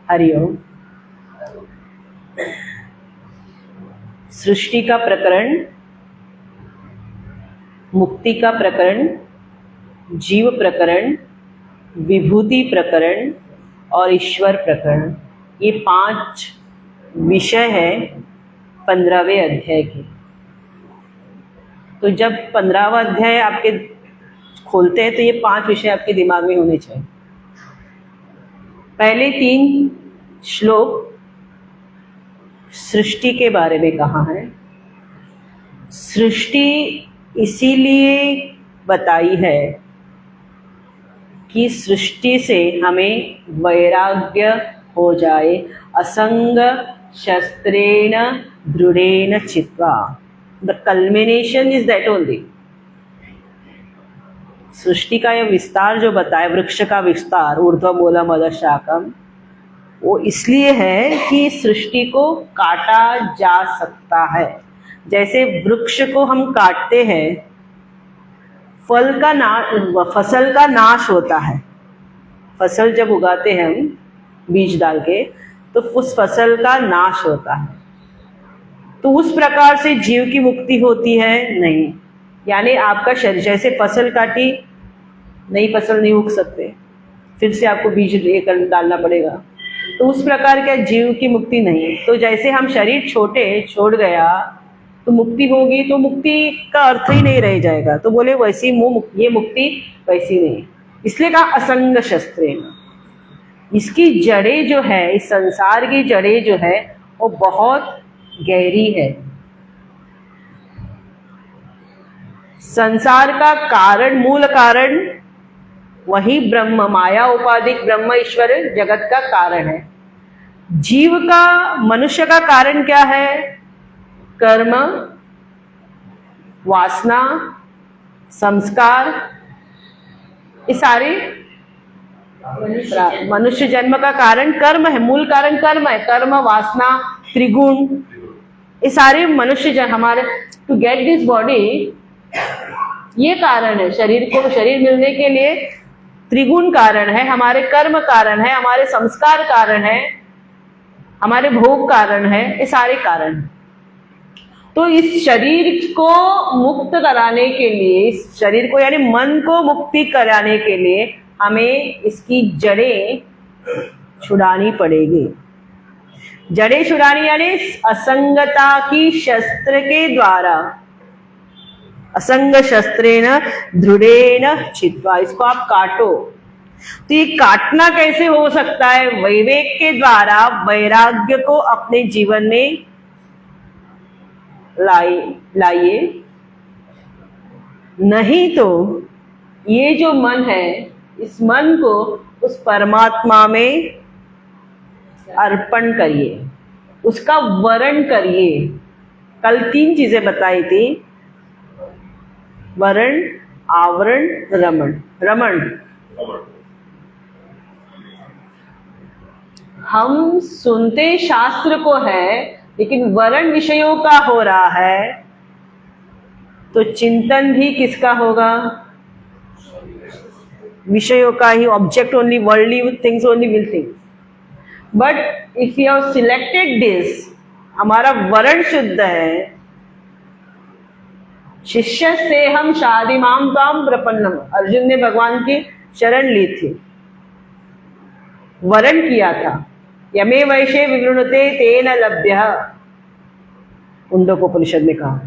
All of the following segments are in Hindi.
हरिओम। सृष्टि का प्रकरण, मुक्ति का प्रकरण, जीव प्रकरण, विभूति प्रकरण और ईश्वर प्रकरण, ये 5 विषय हैं 15वें अध्याय के। तो जब 15वां अध्याय आपके खोलते हैं तो ये 5 विषय आपके दिमाग में होने चाहिए। पहले 3 श्लोक सृष्टि के बारे में कहा है। सृष्टि इसीलिए बताई है कि सृष्टि से हमें वैराग्य हो जाए। असंग शस्त्रेण दृढ़ेन चित्वा, the culmination is that only. सृष्टि का यह विस्तार जो बताया, वृक्ष का विस्तार, ऊर्ध्व मूलम अधः शाखम, वो इसलिए है कि सृष्टि को काटा जा सकता है। जैसे वृक्ष को हम काटते हैं, फसल का नाश होता है। फसल जब उगाते हैं हम बीज डाल के, तो उस फसल का नाश होता है। तो उस प्रकार से जीव की मुक्ति होती है नहीं। यानी आपका शरीर, जैसे फसल काटी, नई फसल नहीं उग सकते, फिर से आपको बीज लेकर डालना पड़ेगा। तो उस प्रकार का जीव की मुक्ति नहीं। तो जैसे हम शरीर छोड़ गया तो मुक्ति होगी, तो मुक्ति का अर्थ ही नहीं रह जाएगा। तो बोले वैसी ये मुक्ति वैसी नहीं। इसलिए कहा असंग शस्त्रेण। इसकी जड़ें जो है, इस संसार की जड़ें जो है, वो बहुत गहरी है। संसार का कारण, मूल कारण वही ब्रह्म, माया उपाधिक ब्रह्म ईश्वर जगत का कारण है। जीव का, मनुष्य का कारण क्या है? कर्म, वासना, संस्कार, ये सारे मनुष्य जन्म का कारण कर्म है। मूल कारण कर्म है। कर्म, वासना, त्रिगुण, ये सारे मनुष्य जन्म, हमारे टू गेट दिस बॉडी, ये कारण है। शरीर मिलने के लिए त्रिगुण कारण है, हमारे कर्म कारण है, हमारे संस्कार कारण है, हमारे भोग कारण है, ये सारे कारण हैं। तो इस शरीर को मुक्त कराने के लिए, इस शरीर को यानी मन को मुक्ति कराने के लिए हमें इसकी जड़ें छुड़ानी पड़ेगी। जड़ें छुड़ानी यानी असंगता की शस्त्र के द्वारा, असंग शस्त्रेण दृढ़ेन चित्वा, इसको आप काटो। तो ये काटना कैसे हो सकता है? विवेक के द्वारा वैराग्य को अपने जीवन में लाइए। नहीं तो ये जो मन है, इस मन को उस परमात्मा में अर्पण करिए, उसका वरण करिए। कल 3 चीजें बताई थी, वरण, आवरण, रमण। हम सुनते शास्त्र को है, लेकिन वरण विषयों का हो रहा है, तो चिंतन भी किसका होगा? विषयों का ही। Object only, worldly things only will think. But if you have selected this, हमारा वरण शुद्ध है। शिष्य से हम शादिमाम ताम प्रपन्नम, अर्जुन ने भगवान की शरण ली थी, वरण किया था। यमे वैशे विवृणुते तेन लभ्य, मुंडकोपनिषद में कहा।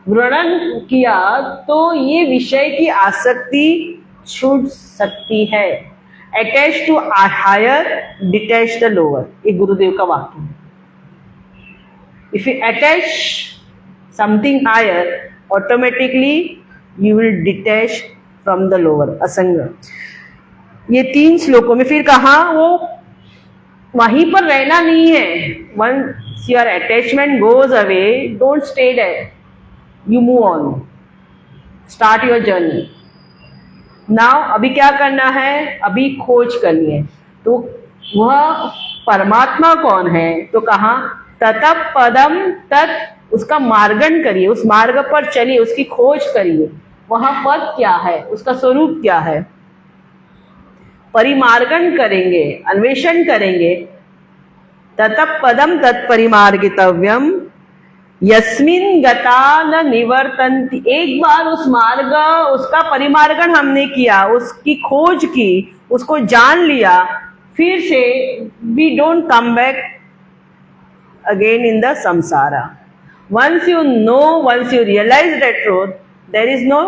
वृणन किया तो ये विषय की आसक्ति छूट सकती है। Attach to higher, detach the lower, ये गुरुदेव का वाक्य है। If you attach something higher, automatically you will detach from the lower, असंग। ये 3 श्लोकों में फिर कहा, वो वहीं पर रहना नहीं है। Once your attachment goes away, don't stay there. You move on. Start your journey. Now, अभी क्या करना है? अभी खोज करनी है। तो वह परमात्मा कौन है? तो कहा ततः पदम तत्, उसका मार्गन करिए, उस मार्ग पर चलिए, उसकी खोज करिए। वहां पद क्या है, उसका स्वरूप क्या है। परिमार्गण करेंगे, अन्वेषण करेंगे, ततः पदम तत्परिमार्गितव्यम यस्मिन गता न निवर्तन्ति। एक बार उस मार्ग, उसका परिमार्गण हमने किया, उसकी खोज की, उसको जान लिया, फिर से we don't come back again in the samsara. Once you know, once you realize that truth, there is no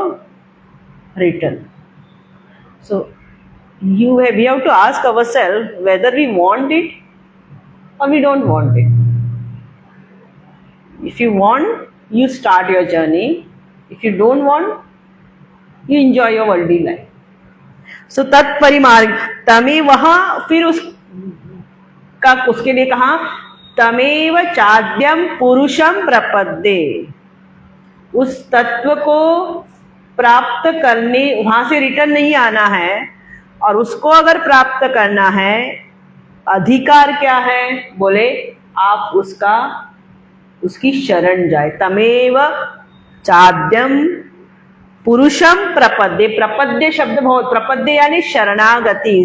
return. So we have to ask ourselves whether we want it or we don't want it. If you want, you start your journey. If you don't want, you enjoy your worldly life. So तत्परिमार्ग तमें, वहां फिर उसके लिए कहा तमेव चाद्यम पुरुषम प्रपद्ये। उस तत्व को प्राप्त करने, वहां से रिटर्न नहीं आना है, और उसको अगर प्राप्त करना है, अधिकार क्या है? बोले आप उसकी शरण जाए। तमेव चाद्यम पुरुषम प्रपद्ये। प्रपद्ये शब्द बहुत, प्रपद्ये यानी शरणागति,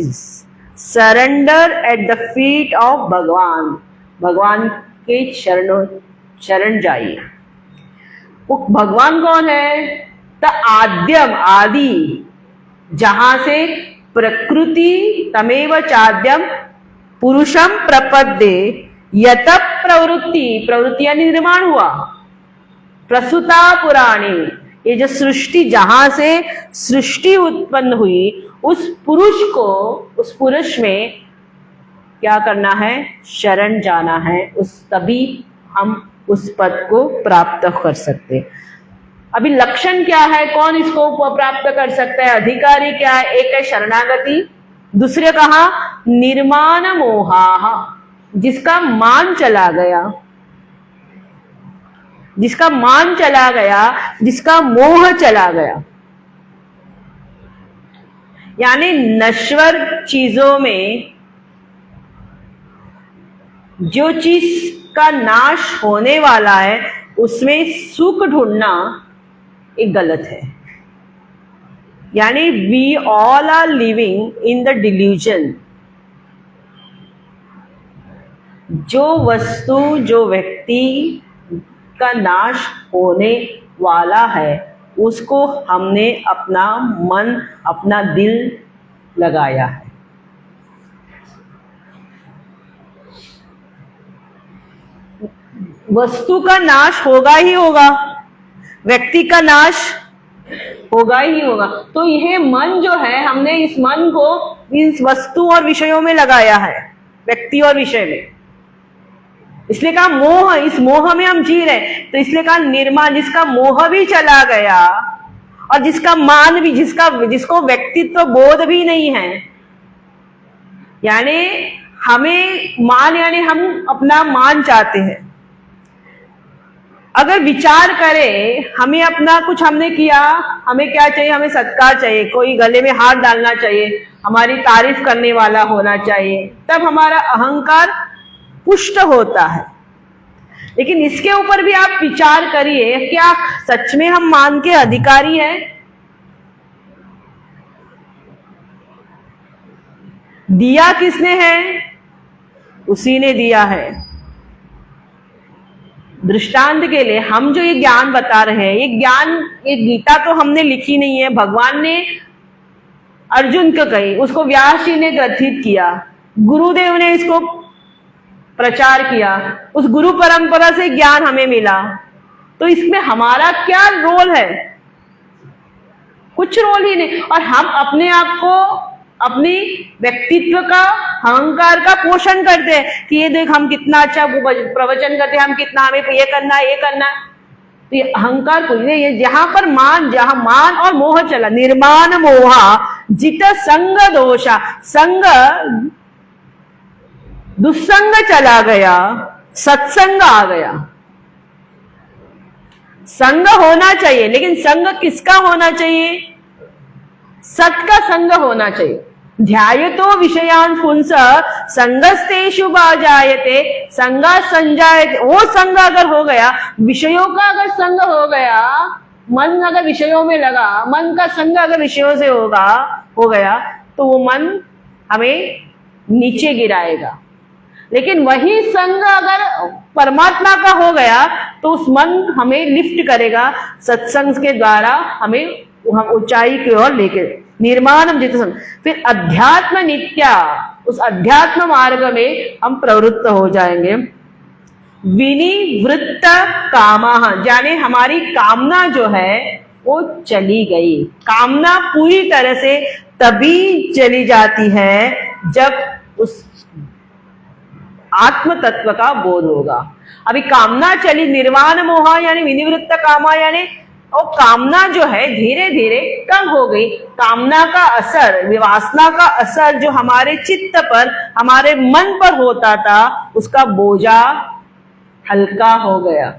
surrender at the feet of भगवान। भगवान के शरण जाइए। वो भगवान कौन है? द आद्यम, आदि, जहां से प्रकृति, तमेव चाद्यम पुरुषम प्रपद्ये यत प्रवृत्ति, प्रवृत्ति यानी निर्माण हुआ, प्रसूता पुराणी, ये जो सृष्टि, जहां से सृष्टि उत्पन्न हुई, उस पुरुष को, उस पुरुष में क्या करना है? शरण जाना है। तभी हम उस पद को प्राप्त कर सकते। अभी लक्षण क्या है? कौन इसको प्राप्त कर सकता है? अधिकारी क्या है? एक है शरणागति, दूसरे कहा निर्माण मोहा, जिसका मान चला गया, जिसका मान चला गया, जिसका मोह चला गया। यानी नश्वर चीजों में जो चीज का नाश होने वाला है, उसमें सुख ढूंढना एक गलत है। यानी we all are living in the delusion. जो वस्तु, जो व्यक्ति का नाश होने वाला है, उसको हमने अपना मन, अपना दिल लगाया है। वस्तु का नाश होगा ही होगा, व्यक्ति का नाश होगा ही होगा। तो यह मन जो है, हमने इस मन को इस वस्तु और विषयों में लगाया है, व्यक्ति और विषय में। इसलिए कहा मोह, इस मोह में हम जी रहे, तो इसलिए कहा निर्माण, जिसका मोह भी चला गया और जिसका मान भी, जिसको व्यक्तित्व बोध भी नहीं है। यानी हमें मान, यानी हम अपना मान चाहते हैं। अगर विचार करें, हमें अपना कुछ हमने किया, हमें क्या चाहिए? हमें सत्कार चाहिए, कोई गले में हाथ डालना चाहिए, हमारी तारीफ करने वाला होना चाहिए, तब हमारा अहंकार पुष्ट होता है। लेकिन इसके ऊपर भी आप विचार करिए, क्या सच में हम मान के अधिकारी हैं? दिया किसने है? उसी ने दिया है। दृष्टांत के लिए हम जो ये ज्ञान बता रहे हैं, ये ज्ञान, ये गीता तो हमने लिखी नहीं है, भगवान ने अर्जुन को कही, उसको व्यास जी ने ग्रथित किया, गुरुदेव ने इसको प्रचार किया, उस गुरु परंपरा से ज्ञान हमें मिला। तो इसमें हमारा क्या रोल है? कुछ रोल ही नहीं। और हम अपने आप को, अपनी व्यक्तित्व का, अहंकार का पोषण करते हैं कि ये देख हम कितना अच्छा प्रवचन करते हैं, हम कितना, हमें ये करना है, ये करना है। तो ये अहंकार कुछ नहीं, ये जहां पर मान, जहां मान और मोह चला, निर्माण मोहा जित संग दोषा, संग दुस्संग चला गया, सत्संग आ गया। संग होना चाहिए, लेकिन संग किसका होना चाहिए? सत का संग होना चाहिए। ध्यायतो विषयान पुंस संगस्तेषु जायते संगा संजायते। वो संग अगर हो गया, विषयों का अगर संग हो गया, मन अगर विषयों में लगा, मन का संग अगर विषयों से हो गया, तो वो मन हमें नीचे गिराएगा। लेकिन वही संग अगर परमात्मा का हो गया तो उस मन हमें लिफ्ट करेगा, सत्संग के द्वारा हमें हम ऊंचाई की ओर लेके निर्माणम जित संग। फिर अध्यात्म नित्या, उस अध्यात्म मार्ग में हम प्रवृत्त हो जाएंगे। विनिवृत्त कामा, यानी हमारी कामना जो है वो चली गई। कामना पूरी तरह से तभी चली जाती है जब उस आत्म तत्व का बोध होगा। अभी कामना चली, निर्वाण मोह यानी विनिवृत्त कामा यानी और कामना जो है धीरे धीरे कम हो गई। कामना का असर, वासना का असर जो हमारे चित्त पर, हमारे मन पर होता था, उसका बोझा हल्का हो गया।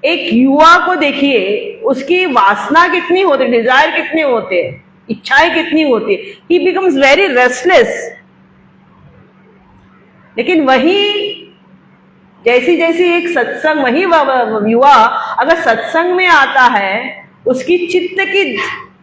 एक युवा को देखिए, उसकी वासना कितनी होती, डिजायर कितने होते, इच्छाएं कितनी होती, ही बिकम्स वेरी रेस्टलेस। लेकिन वही जैसी जैसी एक सत्संग, वही युवा अगर सत्संग में आता है, उसकी चित्त की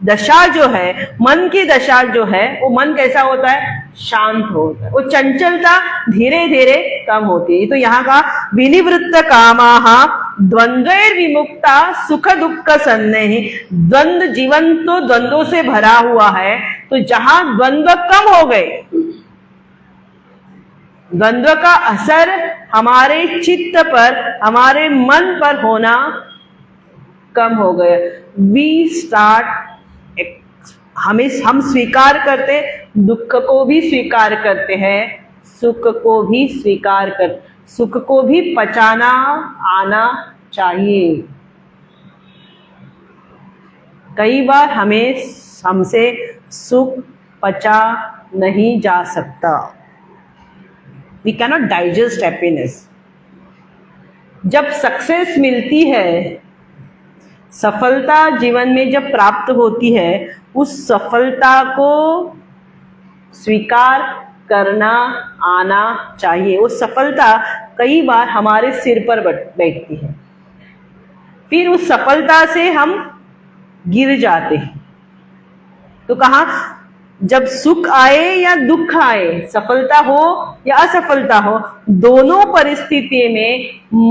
दशा जो है, मन की दशा जो है, वो मन कैसा होता है, शांत होता है, वो चंचलता धीरे धीरे कम होती है। तो यहाँ का विनिवृत्त कामाहा द्वंद्वैर विमुक्ता सुख दुख सन्नेहि। द्वंद्व, जीवन तो द्वंद्वों से भरा हुआ है, तो जहां द्वंद्व कम हो गए, द्वंद्व का असर हमारे चित्त पर, हमारे मन पर होना कम हो गया। वी स्टार्ट, हम स्वीकार करते, दुख को भी स्वीकार करते हैं, सुख को भी स्वीकार कर, सुख को भी पचाना आना चाहिए। कई बार हमसे सुख पचा नहीं जा सकता। We cannot digest happiness. जब सक्सेस मिलती है, सफलता जीवन में जब प्राप्त होती है, उस सफलता को स्वीकार करना आना चाहिए। वो सफलता कई बार हमारे सिर पर बैठती है, फिर उस सफलता से हम गिर जाते हैं। तो कहाँ, जब सुख आए या दुख आए, सफलता हो या असफलता हो, दोनों परिस्थिति में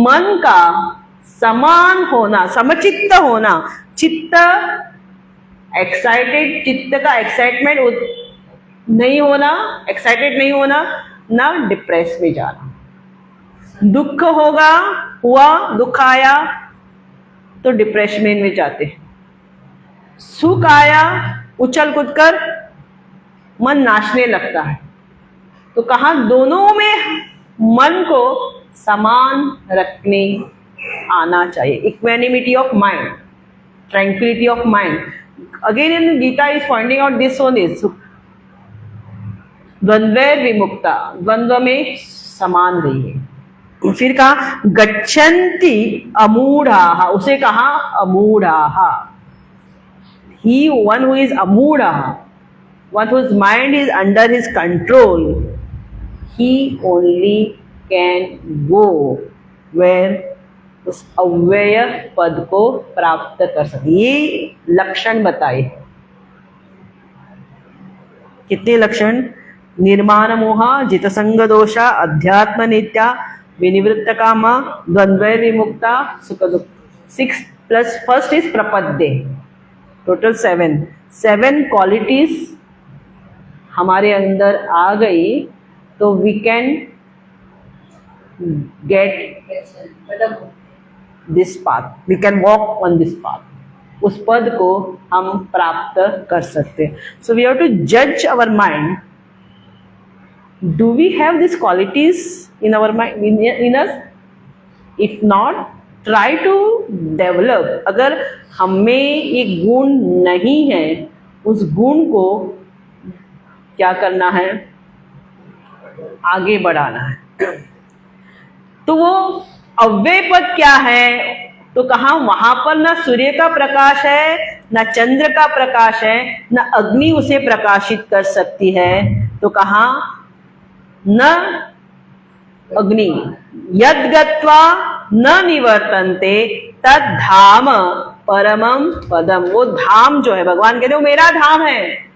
मन का समान होना, समचित्त होना, चित्त एक्साइटेड, चित्त का एक्साइटमेंट नहीं होना, एक्साइटेड नहीं होना, ना डिप्रेस में जाना। दुख होगा, हुआ, दुख आया तो डिप्रेशन में जाते हैं। सुख आया, उछल कूद कर मन नाचने लगता है। तो कहा, दोनों में मन को समान रखने आना चाहिए। Equanimity of mind, tranquillity of mind. Again in Gita is pointing out this on this. द्वंद्वैर विमुक्ता, द्वंद्व में समान रहिए। फिर कहा गच्छन्ति अमूढ़ाः, उसे कहा अमूढ़ाः। ही वन हु इज अमूढ़ः, one whose mind is under his control, he only can go where उस अव्यय पद को प्राप्त कर सकते। ये लक्षण बताए, कितने लक्षण? निर्माण मोह, जितसंग दोषा, अध्यात्म नित्या, विनिवृत्त कामा, द्वंद्वैर विमुक्ता, सुख दुख। 6 प्लस फर्स्ट इज प्रपद्ये, टोटल 7 क्वालिटीज हमारे अंदर आ गई तो we can get this path, we can walk on this path. उस पद को हम प्राप्त कर सकते हैं। सो वी हैव टू जज our mind, do we have this qualities in our mind, in us? If not, try to develop. अगर हमें ये गुण नहीं है, उस गुण को क्या करना है? आगे बढ़ाना है। तो वो अव्यय पद क्या है? तो कहा, वहां पर ना सूर्य का प्रकाश है, ना चंद्र का प्रकाश है, ना अग्नि उसे प्रकाशित कर सकती है। तो कहा, न अग्नि यद गत्वा न निवर्तन्ते तद धाम परमम पदम। वो धाम जो है, भगवान कहते हैं वो मेरा धाम है।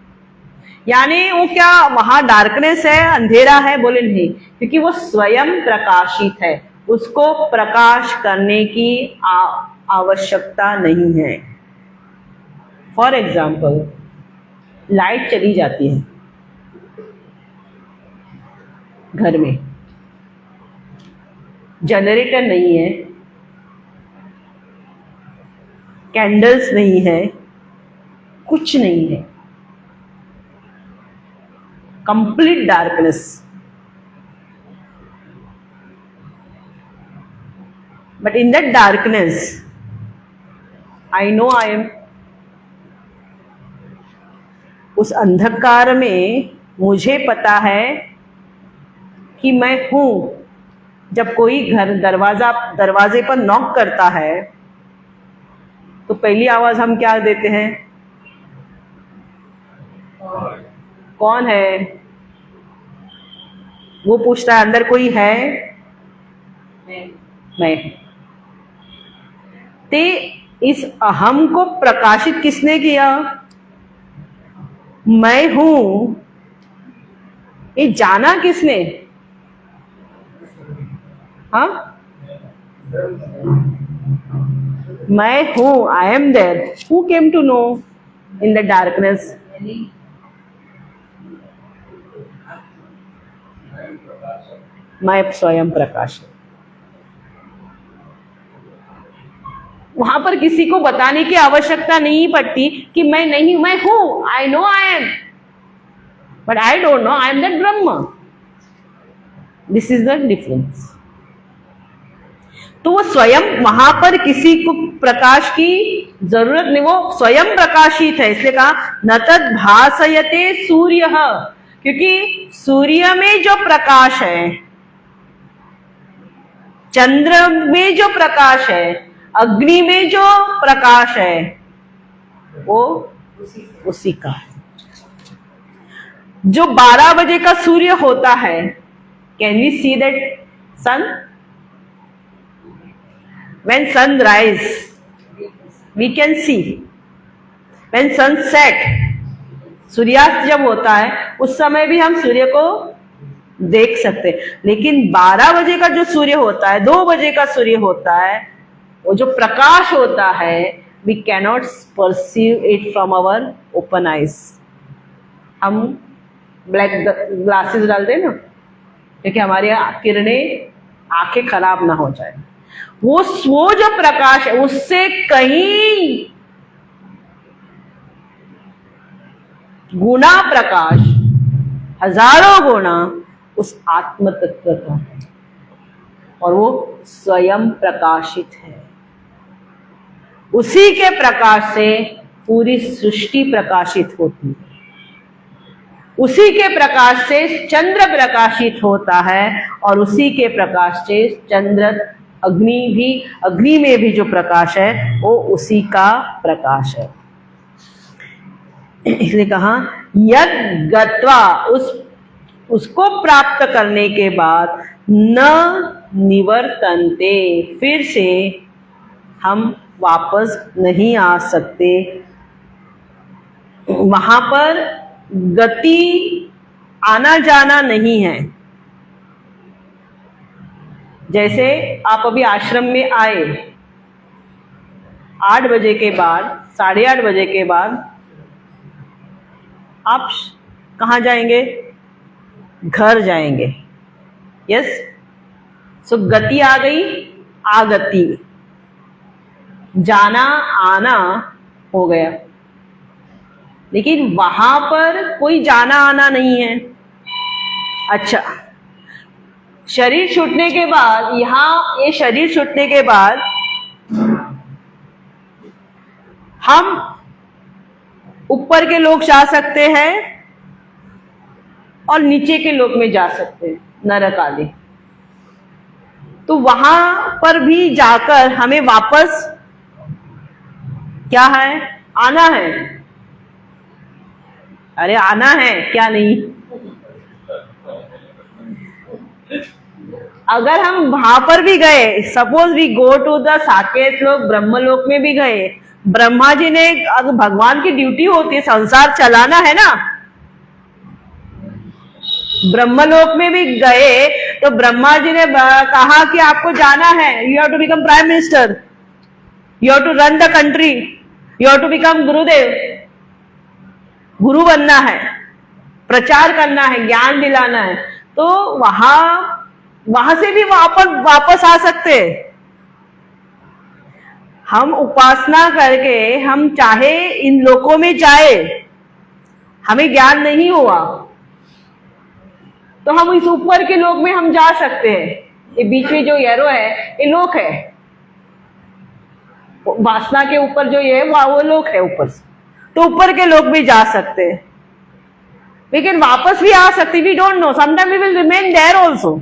यानी वो क्या वहां डार्कनेस है, अंधेरा है? बोले नहीं, क्योंकि वो स्वयं प्रकाशित है, उसको प्रकाश करने की आवश्यकता नहीं है। फॉर एग्जाम्पल, लाइट चली जाती है घर में, जनरेटर नहीं है, कैंडल्स नहीं है, कुछ नहीं है, complete darkness. But in that darkness I know I M, उस अंधकार में मुझे पता है कि मैं हूं। जब कोई दरवाजे पर नॉक करता है तो पहली आवाज हम क्या देते हैं? कौन है? वो पूछता है, अंदर कोई है? मैं। ते इस अहम को प्रकाशित किसने किया? मैं हूं। ये जाना किसने? हाँ, मैं हूं, I am there. Who came to know in the darkness? मैं स्वयं प्रकाश। वहां पर किसी को बताने की आवश्यकता नहीं पड़ती कि मैं नहीं, मैं हूं, I know I am, but I don't know I am that Brahman. This is the difference. तो वो स्वयं, वहां पर किसी को प्रकाश की जरूरत नहीं, वो स्वयं प्रकाशित है। इसलिए कहा न तद भासयते सूर्य, क्योंकि सूर्य में जो प्रकाश है, चंद्र में जो प्रकाश है, अग्नि में जो प्रकाश है, वो उसी का है। जो 12 बजे का सूर्य होता है, can we see that sun? When sun rise, we can see. When sun set, सूर्यास्त जब होता है उस समय भी हम सूर्य को देख सकते हैं। लेकिन 12 बजे का जो सूर्य होता है, 2 बजे का सूर्य होता है, वो जो प्रकाश होता है, we cannot perceive it from our open eyes. हम ब्लैक ग्लासेस डालते हैं ना, क्योंकि हमारी किरणें, आंखें खराब ना हो जाए। वो जो प्रकाश है, उससे कहीं गुना प्रकाश, हजारों गुना उस आत्म तत्व का है, और वो स्वयं प्रकाशित है। उसी के प्रकाश से पूरी सृष्टि प्रकाशित होती है, उसी के प्रकाश से चंद्र प्रकाशित होता है, और उसी के प्रकाश से चंद्र, अग्नि में भी जो प्रकाश है वो उसी का प्रकाश है। इसलिए कहा यद गत्वा, उसको प्राप्त करने के बाद न निवर्तन्ते, फिर से हम वापस नहीं आ सकते। वहां पर गति, आना जाना नहीं है। जैसे आप अभी आश्रम में आए, 8 बजे के बाद, 8:30 बजे के बाद आप कहाँ जाएंगे? घर जाएंगे। यस, सो गति आ गई, आगति, जाना आना हो गया। लेकिन वहां पर कोई जाना आना नहीं है। अच्छा, शरीर छूटने के बाद, यहां ये शरीर छूटने के बाद हम ऊपर के लोग जा सकते हैं और नीचे के लोग में जा सकते हैं, नरक आदि। तो वहां पर भी जाकर हमें वापस क्या है? आना है। अरे आना है, क्या नहीं? अगर हम वहां पर भी गए, suppose we go to the Saket Lok, Brahmalok में भी गए, ब्रह्मा जी ने, अगर भगवान की ड्यूटी होती है संसार चलाना है ना, ब्रह्मलोक में भी गए तो ब्रह्मा जी ने कहा कि आपको जाना है, you have to become prime minister, you have to run the country, you have to become Gurudev, गुरु बनना है, प्रचार करना है, ज्ञान दिलाना है। तो वहां से भी वापस आ सकते। हम उपासना करके हम चाहे इन लोकों में जाए, हमें ज्ञान नहीं हुआ तो हम इस ऊपर के लोक में हम जा सकते हैं। ये बीच में जो एरो है ये लोक है, वासना के ऊपर जो ये वो लोक है ऊपर से, तो ऊपर के लोक भी जा सकते हैं, लेकिन वापस भी आ सकते। We don't know, sometime we will remain there also.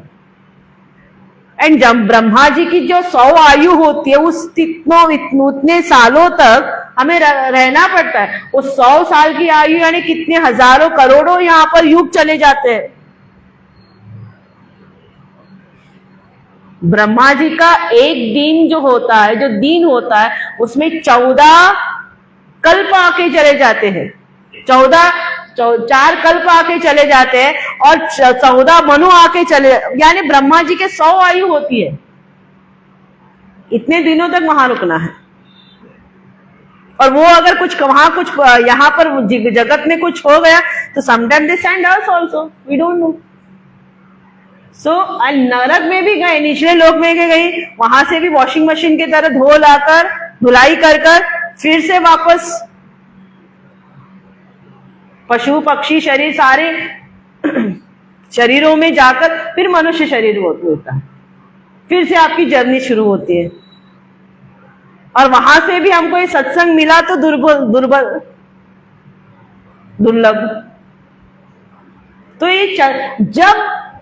And जब ब्रह्मा जी की जो 100 आयु होती है उतने सालों तक हमें रहना पड़ता है। उस 100 साल की आयु यानी कितने हजारों करोड़ों यहाँ पर युग चले जाते हैं। ब्रह्मा जी का एक दिन जो होता है, जो दिन होता है, उसमें 14 कल्प आके चले जाते हैं। 4 कल्प आके चले जाते हैं और 14 मनु आके चले, यानी ब्रह्मा जी के 100 आयु होती है। इतने दिनों तक वहां रुकना है। और वो अगर कुछ वहां कुछ यहाँ पर जगत में कुछ हो गया तो sometime they send us also, we don't know. So नरक में भी गए, निचले लोक में गई, वहां से भी वॉशिंग मशीन की तरह धो लाकर धुलाई कर फिर से वापस पशु पक्षी शरीर सारे शरीरों में जाकर फिर मनुष्य शरीर होता है। फिर से आपकी जर्नी शुरू होती है। और वहां से भी हमको ये सत्संग मिला तो दुर्लभ। तो ये जब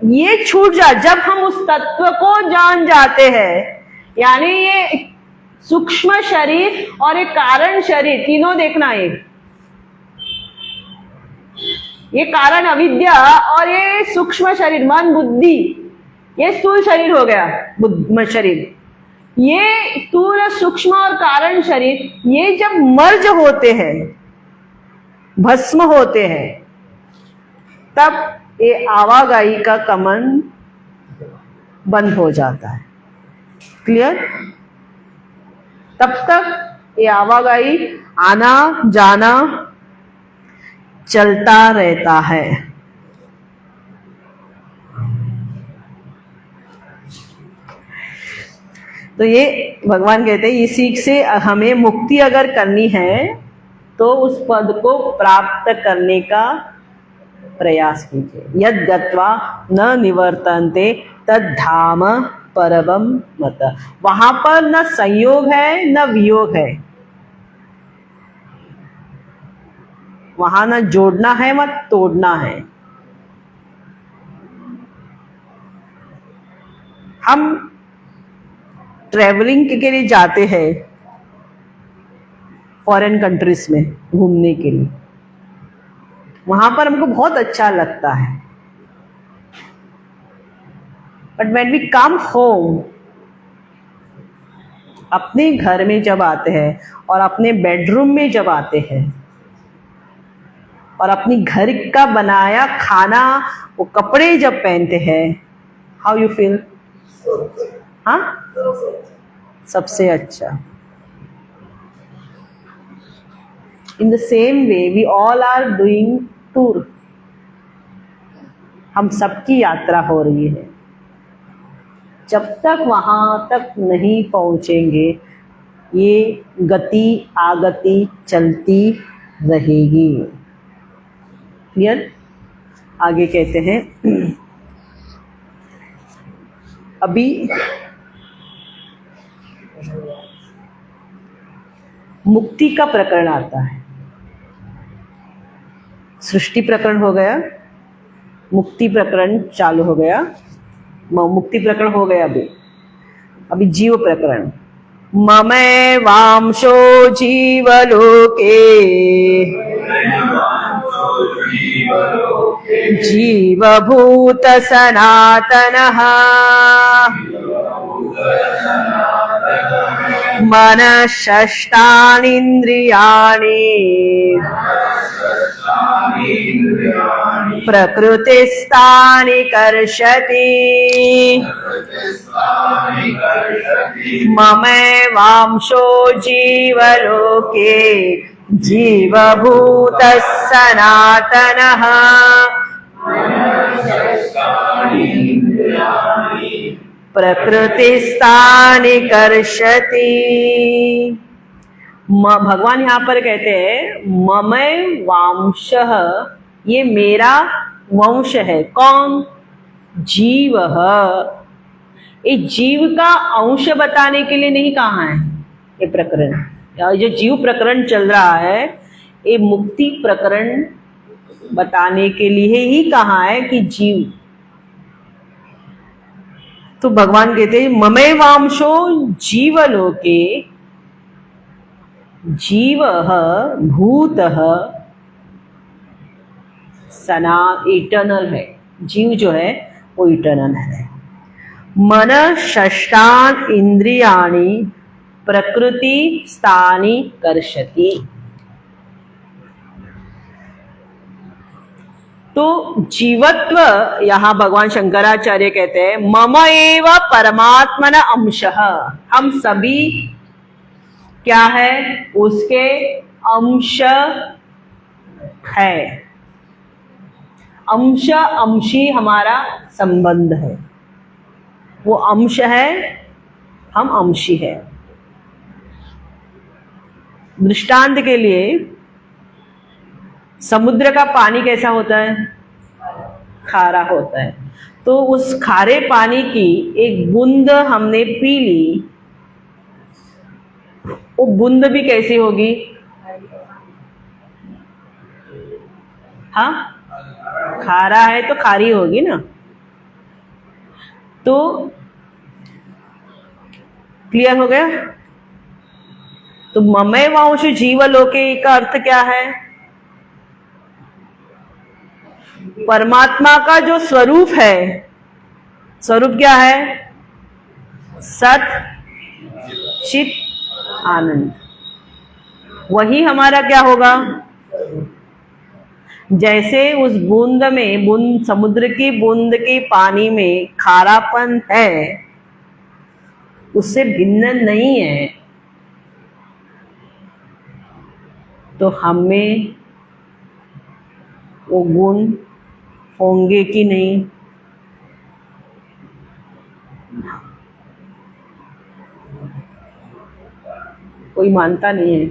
ये छूट जाए, जब हम उस तत्व को जान जाते हैं, यानी ये सूक्ष्म शरीर और एक कारण शरीर तीनों देखना है। ये कारण अविद्या और ये सूक्ष्म शरीर मन बुद्धि, ये स्थूल शरीर हो गया शरीर। ये स्थूल सूक्ष्म और कारण शरीर ये जब मर्ज होते हैं, भस्म होते हैं, तब ये आवागई का कमन बंद हो जाता है। क्लियर? तब तक ये आवागई आना जाना चलता रहता है। तो ये भगवान कहते हैं इसी से हमें मुक्ति अगर करनी है तो उस पद को प्राप्त करने का प्रयास कीजिए। यद गत्वा न निवर्तन्ते तद धाम परमं मत। वहां पर न संयोग है न वियोग है, वहां न जोड़ना है न तोड़ना है। हम ट्रेवलिंग के लिए जाते हैं फॉरेन कंट्रीज में घूमने के लिए, वहां पर हमको बहुत अच्छा लगता है। But when we come home, अपने घर में जब आते हैं और अपने बेडरूम में जब आते हैं और अपनी घर का बनाया खाना वो कपड़े जब पहनते हैं, हाउ यू फील? हाँ, सबसे अच्छा। In the same way, we all are doing tour. हम सबकी यात्रा हो रही है। जब तक वहां तक नहीं पहुंचेंगे, ये गति आगति चलती रहेगी। क्लियर? आगे कहते हैं, अभी मुक्ति का प्रकरण आता है। सृष्टि प्रकरण हो गया, मुक्ति प्रकरण चालू हो गया, मुक्ति प्रकरण हो गया। अभी जीव प्रकरण। ममे वांशो जीवलोके जीवभूत सनातनः मनःषष्ठानीन्द्रियाणि प्रकृतिस्थानि कर्षति ममैवांशो जीवलोके जीवभूतः सनातनः प्रकृतिस्थानि कर्षति। भगवान यहाँ पर कहते हैं ममय वांशः, ये मेरा वंश है। कौन? जीव। ये जीव का अंश बताने के लिए नहीं कहा है ये प्रकरण। जो जीव प्रकरण चल रहा है ये मुक्ति प्रकरण बताने के लिए ही कहा है कि जीव। तो भगवान कहते हैं ममे वांशो जीवलोके जीव भूतः सना, इटर्नल है। जीव जो है वो इटर्नल है। मन षष्ठान इंद्रियाणि प्रकृति स्थानि कर्षति। तो जीवत्व यहां भगवान शंकराचार्य कहते हैं मम एव परमात्मन अंशः, हम सभी क्या है? उसके अंश है। अंश अंशी हमारा संबंध है। वो अंश है, हम अंशी है। दृष्टांत के लिए समुद्र का पानी कैसा होता है? खारा होता है। तो उस खारे पानी की एक बूंद हमने पी ली, वो बूंद भी कैसी होगी? हाँ, खारा है तो खारी होगी ना। तो क्लियर हो गया? तो ममय वांश जीवलोके का अर्थ क्या है? परमात्मा का जो स्वरूप है, स्वरूप क्या है? सत चित आनंद। वही हमारा क्या होगा? जैसे उस बूंद में, बूंद समुद्र की बूंद के पानी में खारापन है, उससे भिन्न नहीं है, तो हमें वो गुण होंगे कि नहीं? कोई मानता नहीं है।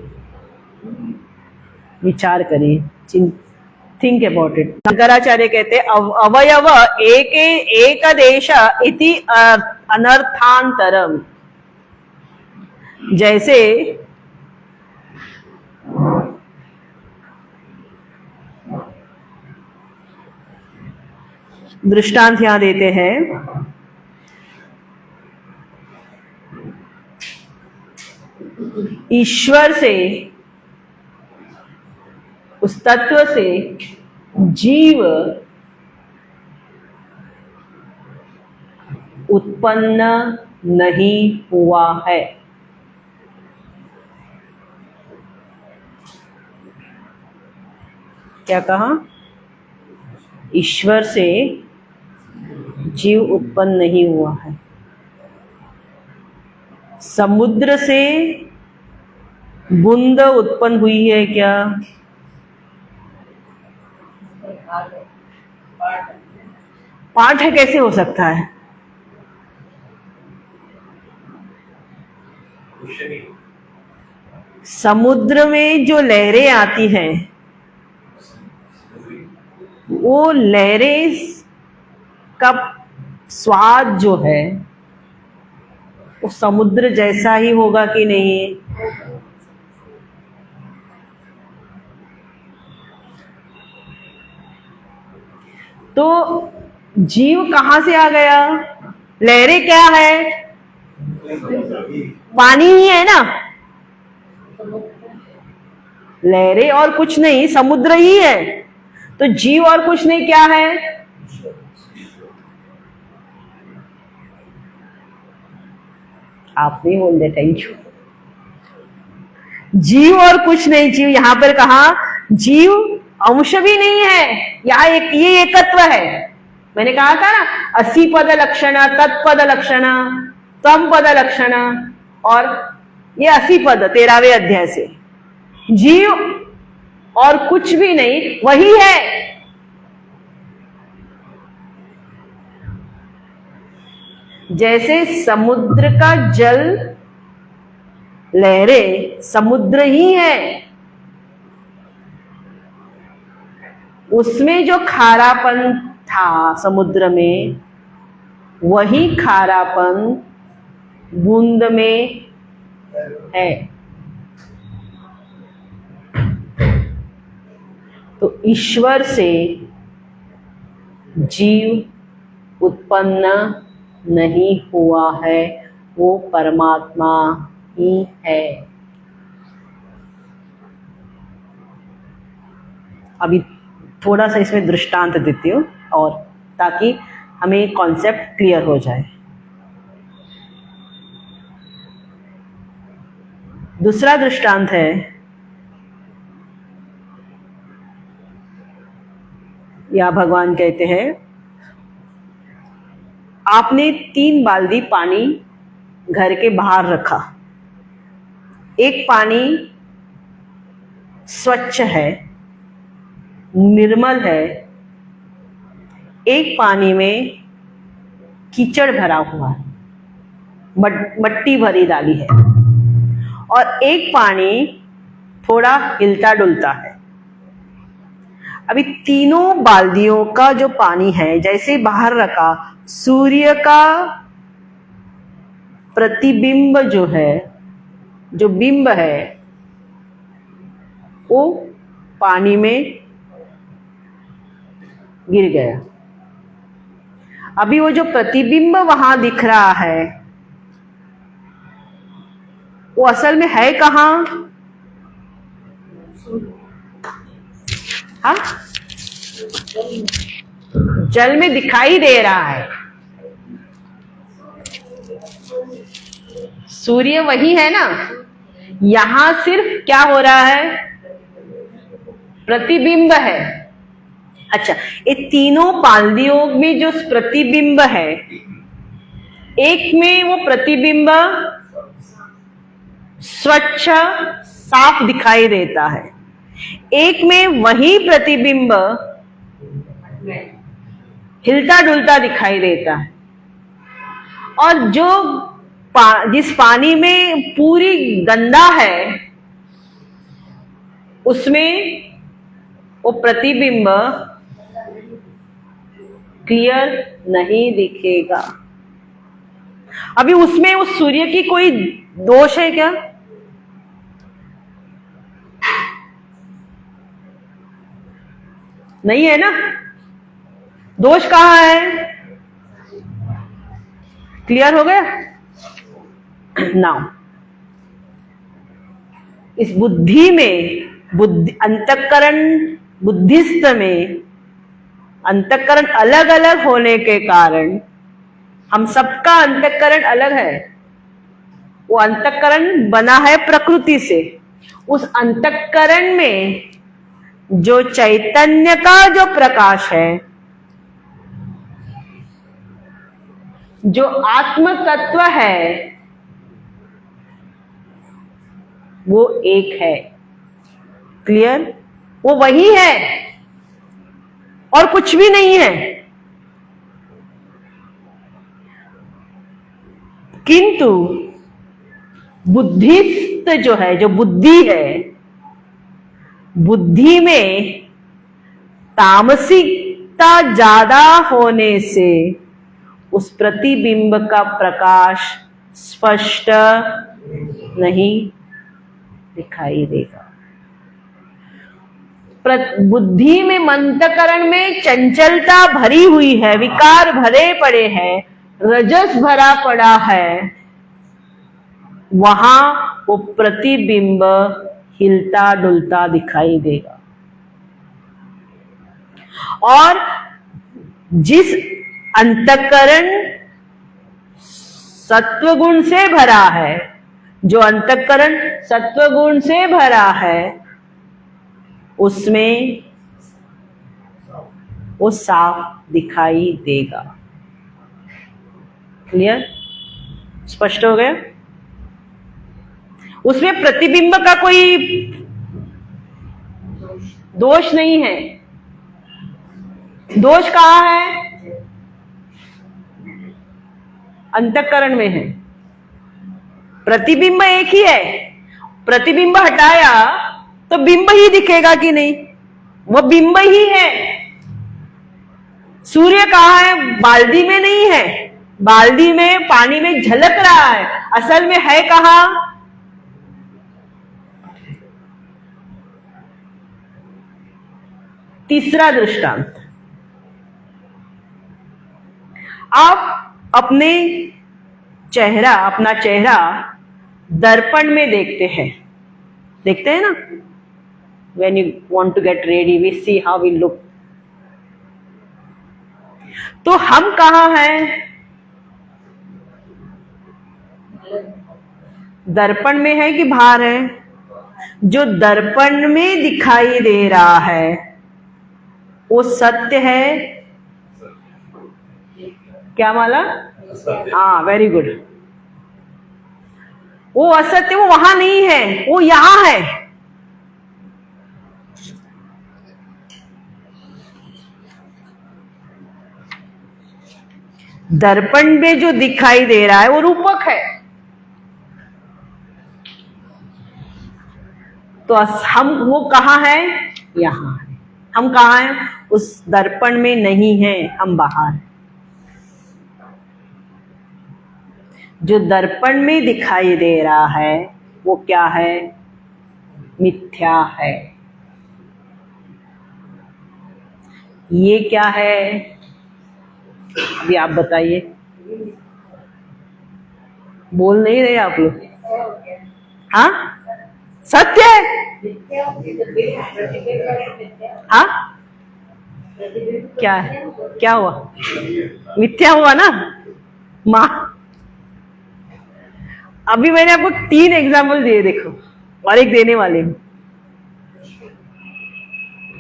विचार करिए, थिंक अबाउट इट। शंकराचार्य कहते अवयव एक देश इति अनर्थांतरम। जैसे दृष्टांत यहां देते हैं, ईश्वर से, उस तत्व से जीव उत्पन्न नहीं हुआ है। क्या कहा? ईश्वर से जीव उत्पन्न नहीं हुआ है। समुद्र से बूंद उत्पन्न हुई है क्या? पाठ है, कैसे हो सकता है? समुद्र में जो लहरें आती हैं, वो लहरें का स्वाद जो है वो समुद्र जैसा ही होगा कि नहीं? तो जीव कहां से आ गया? लहरें क्या है? पानी ही है ना। लहरें और कुछ नहीं, समुद्र ही है। तो जीव और कुछ नहीं, क्या है? आप नहीं बोल दे, थैंक यू। जीव और कुछ नहीं। जीव यहां पर कहा जीव अंश भी नहीं है, यहाँ ये एकत्व है। मैंने कहा था ना, 80 पद लक्षण, तत्पद लक्षण, तम पद लक्षण, और ये 80 पद 13वें अध्याय से। जीव और कुछ भी नहीं, वही है। जैसे समुद्र का जल, लहरें समुद्र ही है, उसमें जो खारापन था समुद्र में, वही खारापन बूंद में है। तो ईश्वर से जीव उत्पन्न नहीं हुआ है, वो परमात्मा ही है। अभी थोड़ा सा इसमें दृष्टांत देती हूँ, और ताकि हमें कॉन्सेप्ट क्लियर हो जाए। दूसरा दृष्टांत है, या भगवान कहते हैं, आपने 3 बाल्टी पानी घर के बाहर रखा। एक पानी स्वच्छ है, निर्मल है, एक पानी में कीचड़ भरा हुआ है, मट्टी भरी डाली है, और एक पानी थोड़ा हिलता डुलता है। अभी तीनों बाल्टियों का जो पानी है, जैसे बाहर रखा, सूर्य का प्रतिबिंब जो है, जो बिंब है, वो पानी में गिर गया। अभी वो जो प्रतिबिंब वहां दिख रहा है, वो असल में है कहां? हाँ, जल में दिखाई दे रहा है। सूर्य वही है ना, यहां सिर्फ क्या हो रहा है? प्रतिबिंब है। अच्छा, ये तीनों बाल्टियों में जो प्रतिबिंब है, एक में वो प्रतिबिंब स्वच्छ साफ दिखाई देता है, एक में वही प्रतिबिंब हिलता डुलता दिखाई देता है, और जो जिस पानी में पूरी गंदा है, उसमें वो प्रतिबिंब क्लियर नहीं दिखेगा। अभी उसमें उस सूर्य की कोई दोष है क्या? नहीं है ना। दोष कहाँ है? क्लियर हो गया? नाउ इस बुद्धि में, अंतःकरण, बुद्धिस्त में अंतःकरण अलग अलग होने के कारण, हम सबका अंतःकरण अलग है। वो अंतःकरण बना है प्रकृति से। उस अंतःकरण में जो चैतन्य का जो प्रकाश है, जो आत्म तत्व है, वो एक है। क्लियर? वो वही है और कुछ भी नहीं है। किंतु बुद्धिस्त जो है, जो बुद्धि है, बुद्धि में तामसिकता ज्यादा होने से उस प्रतिबिंब का प्रकाश स्पष्ट नहीं दिखाई देगा। बुद्धि में, अंतःकरण में चंचलता भरी हुई है, विकार भरे पड़े हैं, रजस भरा पड़ा है, वहां वो प्रतिबिंब हिलता डुलता दिखाई देगा। और जिस अंतःकरण सत्वगुण से भरा है, जो अंतःकरण सत्वगुण से भरा है, उसमें वो साफ दिखाई देगा। क्लियर? स्पष्ट हो गया? उसमें प्रतिबिंब का कोई दोष नहीं है। दोष कहाँ है? अंतःकरण में है। प्रतिबिंब एक ही है। प्रतिबिंब हटाया तो बिंब ही दिखेगा कि नहीं? वो बिंब ही है। सूर्य कहाँ है? बाल्टी में नहीं है। बाल्टी में पानी में झलक रहा है, असल में है कहाँ? तीसरा दृष्टांत, आप अपने चेहरा, अपना चेहरा दर्पण में देखते हैं। देखते हैं ना? When you want to get ready, we see how we look. तो हम कहाँ हैं? दर्पण में है कि बाहर है? जो दर्पण में दिखाई दे रहा है वो सत्य है। क्या माला? हाँ, वेरी गुड। वो असत्य, वो वहां नहीं है, वो यहां है। दर्पण में जो दिखाई दे रहा है वो रूपक है। तो हम वो कहाँ है? यहां है। हम कहाँ हैं? उस दर्पण में नहीं है, हम बाहर हैं। जो दर्पण में दिखाई दे रहा है वो क्या है? मिथ्या है। ये क्या है? अभी आप बताइए। बोल नहीं रहे आप लोग? हाँ, सत्य है। हाँ, क्या है? क्या हुआ? मिथ्या हुआ ना माँ। अभी मैंने आपको 3 एग्जाम्पल दिए, देखो, और एक देने वाले हूं।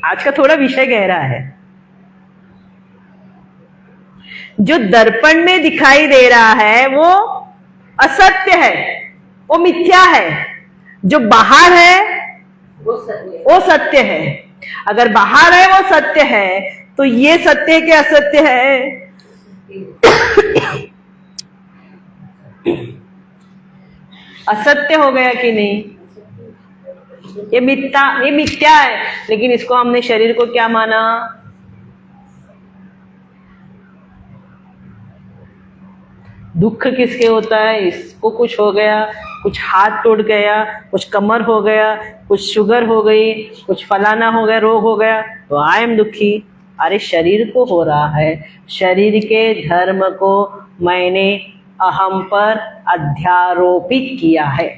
आज का थोड़ा विषय गहरा है। जो दर्पण में दिखाई दे रहा है वो असत्य है, वो मिथ्या है। जो बाहर है वो सत्य है। अगर बाहर है वो सत्य है तो ये सत्य है कि असत्य है? असत्य हो गया कि नहीं? ये मिथ्या है। लेकिन इसको हमने शरीर को क्या माना? दुख किसके होता है? इसको कुछ हो गया, कुछ हाथ टूट गया, कुछ कमर हो गया, कुछ शुगर हो गई, कुछ फलाना हो गया, रोग हो गया, तो आई एम दुखी। अरे शरीर को हो रहा है। शरीर के धर्म को मैंने अहम पर अध्यारोपित किया है।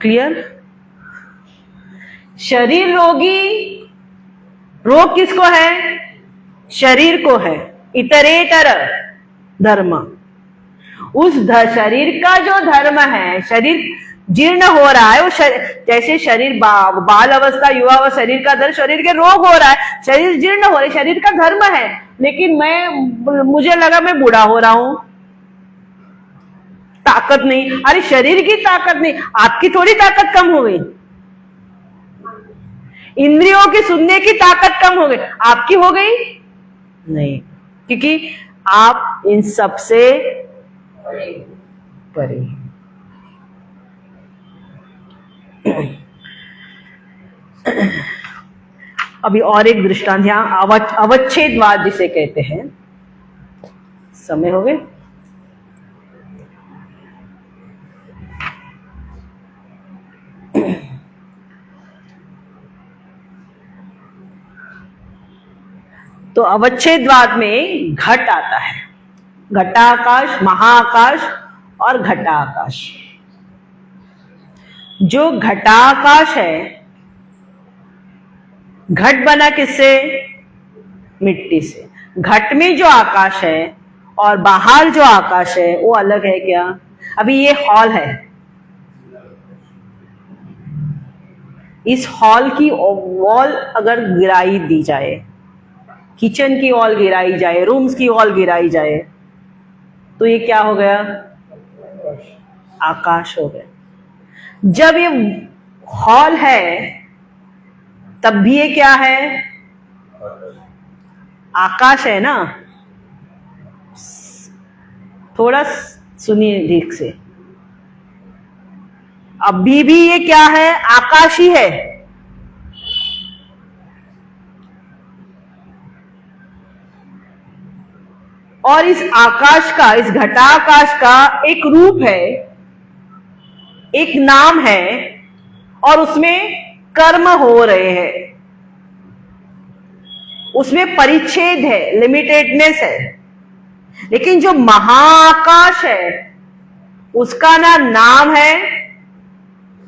क्लियर? शरीर रोगी, रोग किसको है? शरीर को है। इतरेतर धर्म, उस शरीर का जो धर्म है, शरीर जीर्ण हो रहा है, वो जैसे शरीर बाल अवस्था, युवा अवस्था, शरीर का धर्म, शरीर के रोग हो रहा है, शरीर जीर्ण हो रहा है, शरीर का धर्म है। लेकिन मुझे लगा मैं बूढ़ा हो रहा हूं, ताकत नहीं। अरे शरीर की ताकत नहीं, आपकी थोड़ी ताकत कम हो गई। इंद्रियों की सुनने की ताकत कम हो गई, आपकी हो गई नहीं, क्योंकि आप इन सब से परे। अभी और एक दृष्टांत यहां, अवच्छेदवाद जिसे कहते हैं। समय हो गए? तो अवच्छेदवाद में घट आता है, घटाकाश, महाआकाश और घटाकाश। जो घटाकाश है, घट बना किससे? मिट्टी से। घट में जो आकाश है और बाहर जो आकाश है वो अलग है क्या? अभी ये हॉल है, इस हॉल की वॉल अगर गिराई दी जाए, किचन की वॉल गिराई जाए, रूम्स की वॉल गिराई जाए, तो ये क्या हो गया? आकाश हो गया। जब ये हॉल है तब भी ये क्या है? आकाश है ना। थोड़ा सुनिए ठीक से, अभी भी ये क्या है? आकाश ही है। और इस आकाश का, इस घटाकाश का एक रूप है, एक नाम है, और उसमें कर्म हो रहे हैं, उसमें परिच्छेद है, लिमिटेडनेस है। लेकिन जो महाआकाश है उसका ना नाम है,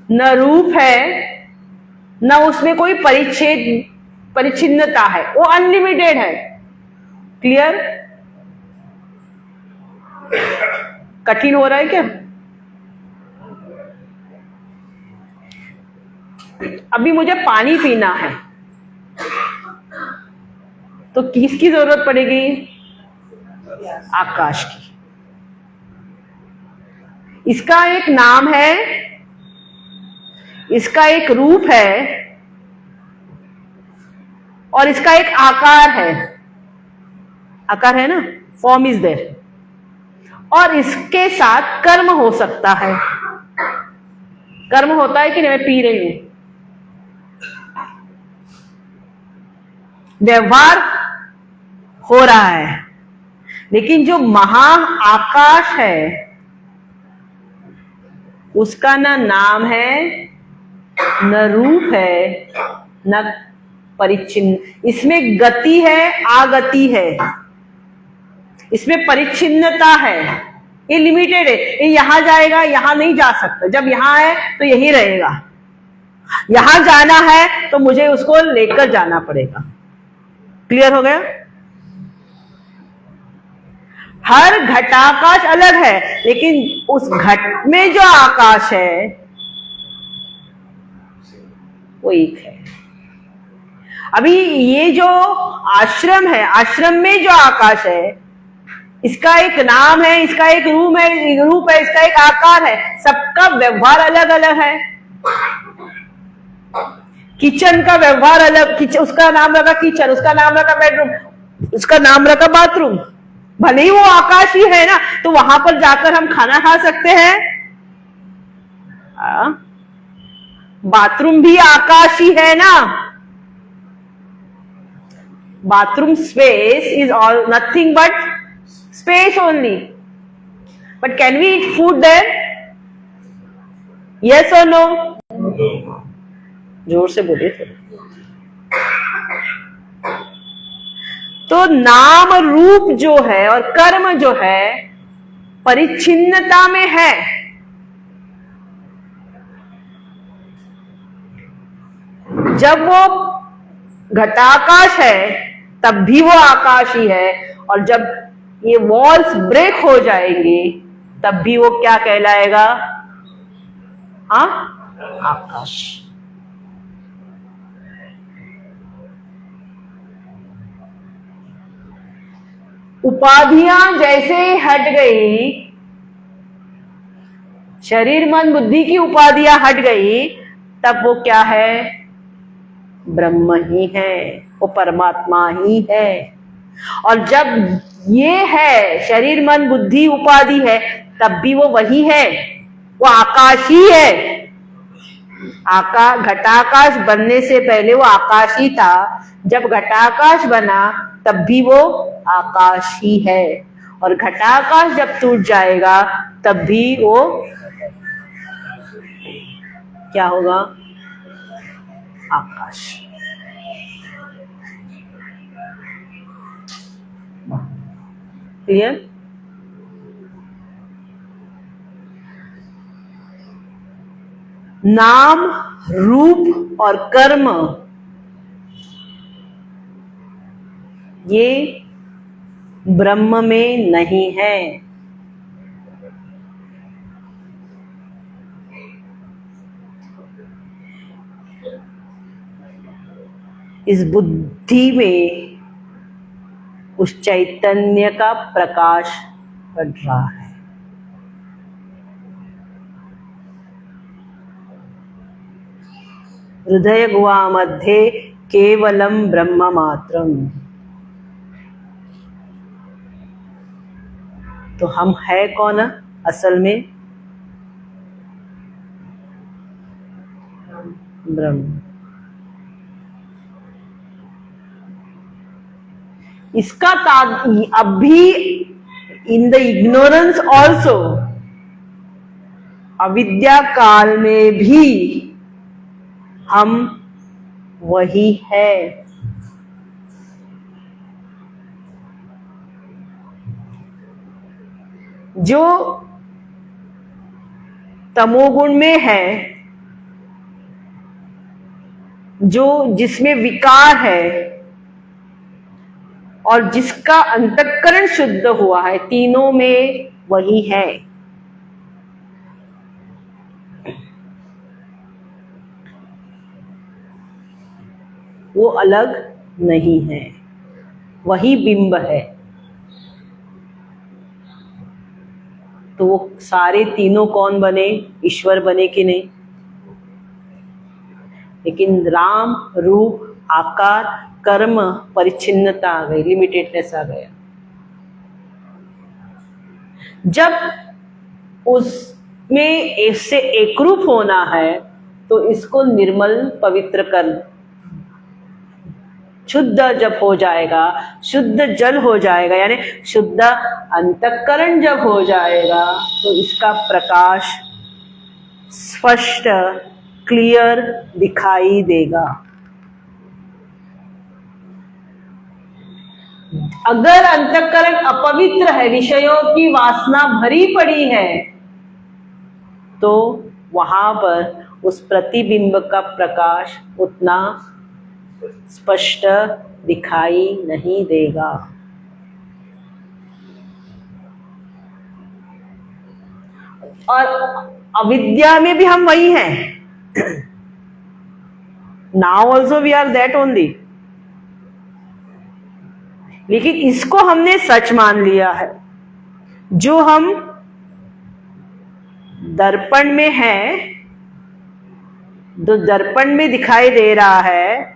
न रूप है, न उसमें कोई परिच्छिन्नता है, वो अनलिमिटेड है। क्लियर? कठिन हो रहा है क्या? अभी मुझे पानी पीना है तो किसकी जरूरत पड़ेगी? आकाश की। इसका एक नाम है, इसका एक रूप है, और इसका एक आकार है। आकार है ना, फॉर्म इज देयर। और इसके साथ कर्म हो सकता है। कर्म होता है कि नहीं? मैं पी रही हूं, व्यवहार हो रहा है। लेकिन जो महाआकाश है उसका ना नाम है, न रूप है, न परिच्छिन्न। इसमें गति है, आगति है, इसमें परिच्छिन्नता है। ये लिमिटेड है, ये यहां जाएगा, यहां नहीं जा सकता। जब यहां है तो यही रहेगा, यहां जाना है तो मुझे उसको लेकर जाना पड़ेगा। क्लियर हो गया? हर घटाकाश अलग है, लेकिन उस घट में जो आकाश है वो एक है। अभी ये जो आश्रम है, आश्रम में जो आकाश है, इसका एक नाम है, इसका एक रूप है, इसका एक आकार है, सबका व्यवहार अलग अलग है। किचन का व्यवहार अलग, उसका नाम रखा किचन, उसका नाम रखा बेडरूम, उसका नाम रखा बाथरूम। भले ही वो आकाश ही है ना, तो वहां पर जाकर हम खाना खा सकते हैं। बाथरूम भी आकाश ही है ना। Bathroom space is all nothing but space only. But can we eat food there? Yes or no? जोर से बोलिए। तो नाम रूप जो है और कर्म जो है परिच्छिन्नता में है। जब वो घटाकाश है तब भी वो आकाश ही है, और जब ये वॉल्स ब्रेक हो जाएंगे तब भी वो क्या कहलाएगा? हाँ, आकाश। उपाधियां जैसे हट गई, शरीर मन बुद्धि की उपाधियां हट गई, तब वो क्या है? ब्रह्म ही है, वो परमात्मा ही है। और जब ये है, शरीर मन बुद्धि उपाधि है, तब भी वो वही है, वो आकाश ही है। घटाकाश बनने से पहले वो आकाश ही था, जब घटाकाश बना तब भी वो आकाश ही है, और घटाकाश जब टूट जाएगा तब भी वो क्या होगा? आकाश। क्लियर? नाम, रूप और कर्म ये ब्रह्म में नहीं है। इस बुद्धि में उस चैतन्य का प्रकाश पड़ रहा है। हृदय गुहा मध्ये केवलम ब्रह्म मात्रम। तो हम है कौन असल में? ब्रह्म। इसका अभी इन द इग्नोरेंस ऑल्सो, अविद्या काल में भी हम वही है। जो तमोगुण में है, जो जिसमें विकार है और जिसका अंतःकरण शुद्ध हुआ है, तीनों में वही है। वो अलग नहीं है, वही बिंब है। तो वो सारे तीनों कौन बने? ईश्वर बने कि नहीं? लेकिन राम रूप आकार कर्म परिच्छिन्नता आ गई, लिमिटेडनेस आ गया। जब उसमें इससे एकरूप होना है तो इसको निर्मल पवित्र कर, शुद्ध जब हो जाएगा, शुद्ध जल हो जाएगा, यानी शुद्ध अंतःकरण जब हो जाएगा तो इसका प्रकाश स्पष्ट क्लियर दिखाई देगा। अगर अंतःकरण अपवित्र है, विषयों की वासना भरी पड़ी है, तो वहां पर उस प्रतिबिंब का प्रकाश उतना स्पष्ट दिखाई नहीं देगा। और अविद्या में भी हम वही हैं। Now also we are that only. लेकिन इसको हमने सच मान लिया है। जो हम दर्पण में है, जो दर्पण में दिखाई दे रहा है,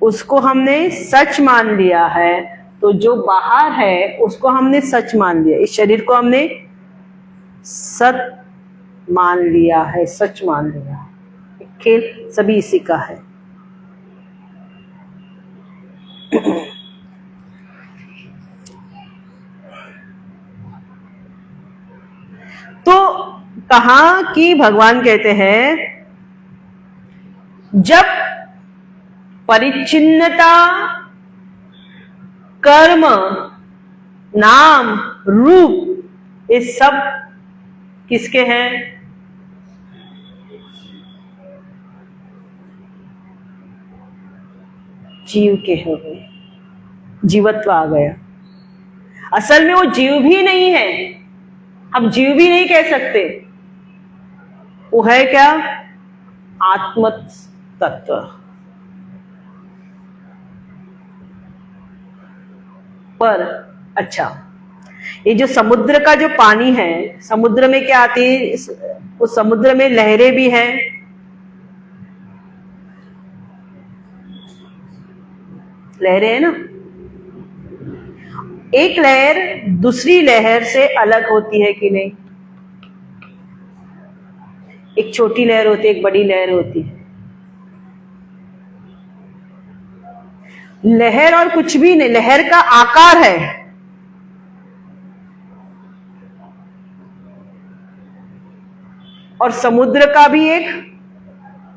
उसको हमने सच मान लिया है। तो जो बाहर है उसको हमने सच मान लिया, इस शरीर को हमने सत मान लिया है, सच मान लिया है। खेल सभी इसी का है। तो कहा कि भगवान कहते हैं जब परिच्छिन्नता कर्म नाम रूप ये सब किसके हैं? जीव के हो गए, जीवत्व आ गया। असल में वो जीव भी नहीं है, हम जीव भी नहीं कह सकते। वो है क्या? आत्म तत्व। पर अच्छा, ये जो समुद्र का जो पानी है, समुद्र में क्या आती है? उस समुद्र में लहरें भी हैं। लहरें है ना। एक लहर दूसरी लहर से अलग होती है कि नहीं? एक छोटी लहर होती है, एक बड़ी लहर होती है। लहर और कुछ भी नहीं, लहर का आकार है। और समुद्र का भी एक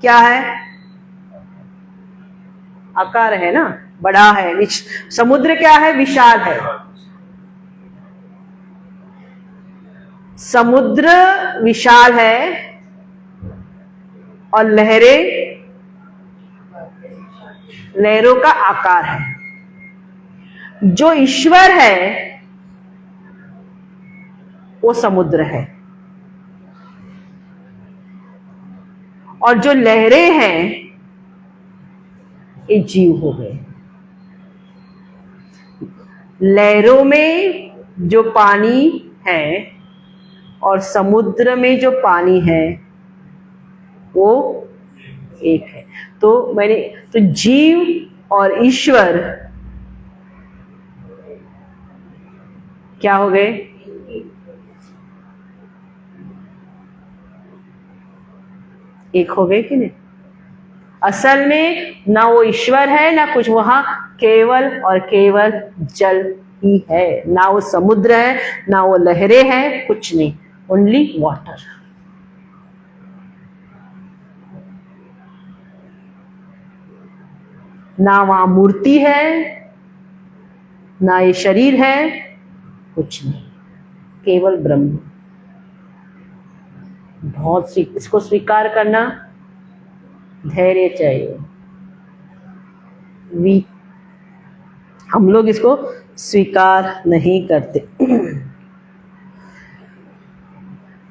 क्या है? आकार है ना, बड़ा है। समुद्र क्या है? विशाल है। समुद्र विशाल है और लहरों का आकार है। जो ईश्वर है वो समुद्र है, और जो लहरें हैं ये जीव हो गए। लहरों में जो पानी है और समुद्र में जो पानी है वो एक है। तो जीव और ईश्वर क्या हो गए? एक हो गए कि नहीं? असल में ना वो ईश्वर है ना कुछ, वहां केवल और केवल जल ही है, ना वो समुद्र है ना वो लहरें हैं, कुछ नहीं, ओनली वाटर। ना वहां मूर्ति है ना ये शरीर है, कुछ नहीं, केवल ब्रह्म। बहुत इसको स्वीकार करना धैर्य चाहिए। हम लोग इसको स्वीकार नहीं करते।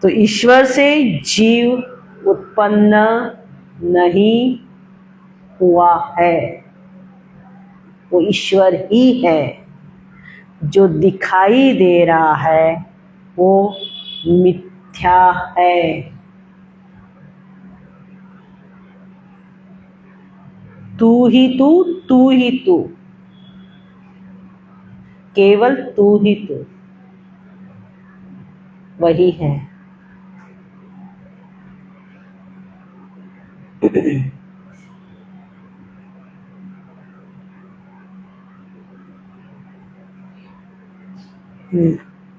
तो ईश्वर से जीव उत्पन्न नहीं हुआ है, वो ईश्वर ही है। जो दिखाई दे रहा है वो मिथ्या है। तू ही तू, तू ही तू, केवल तू ही तू, वही है।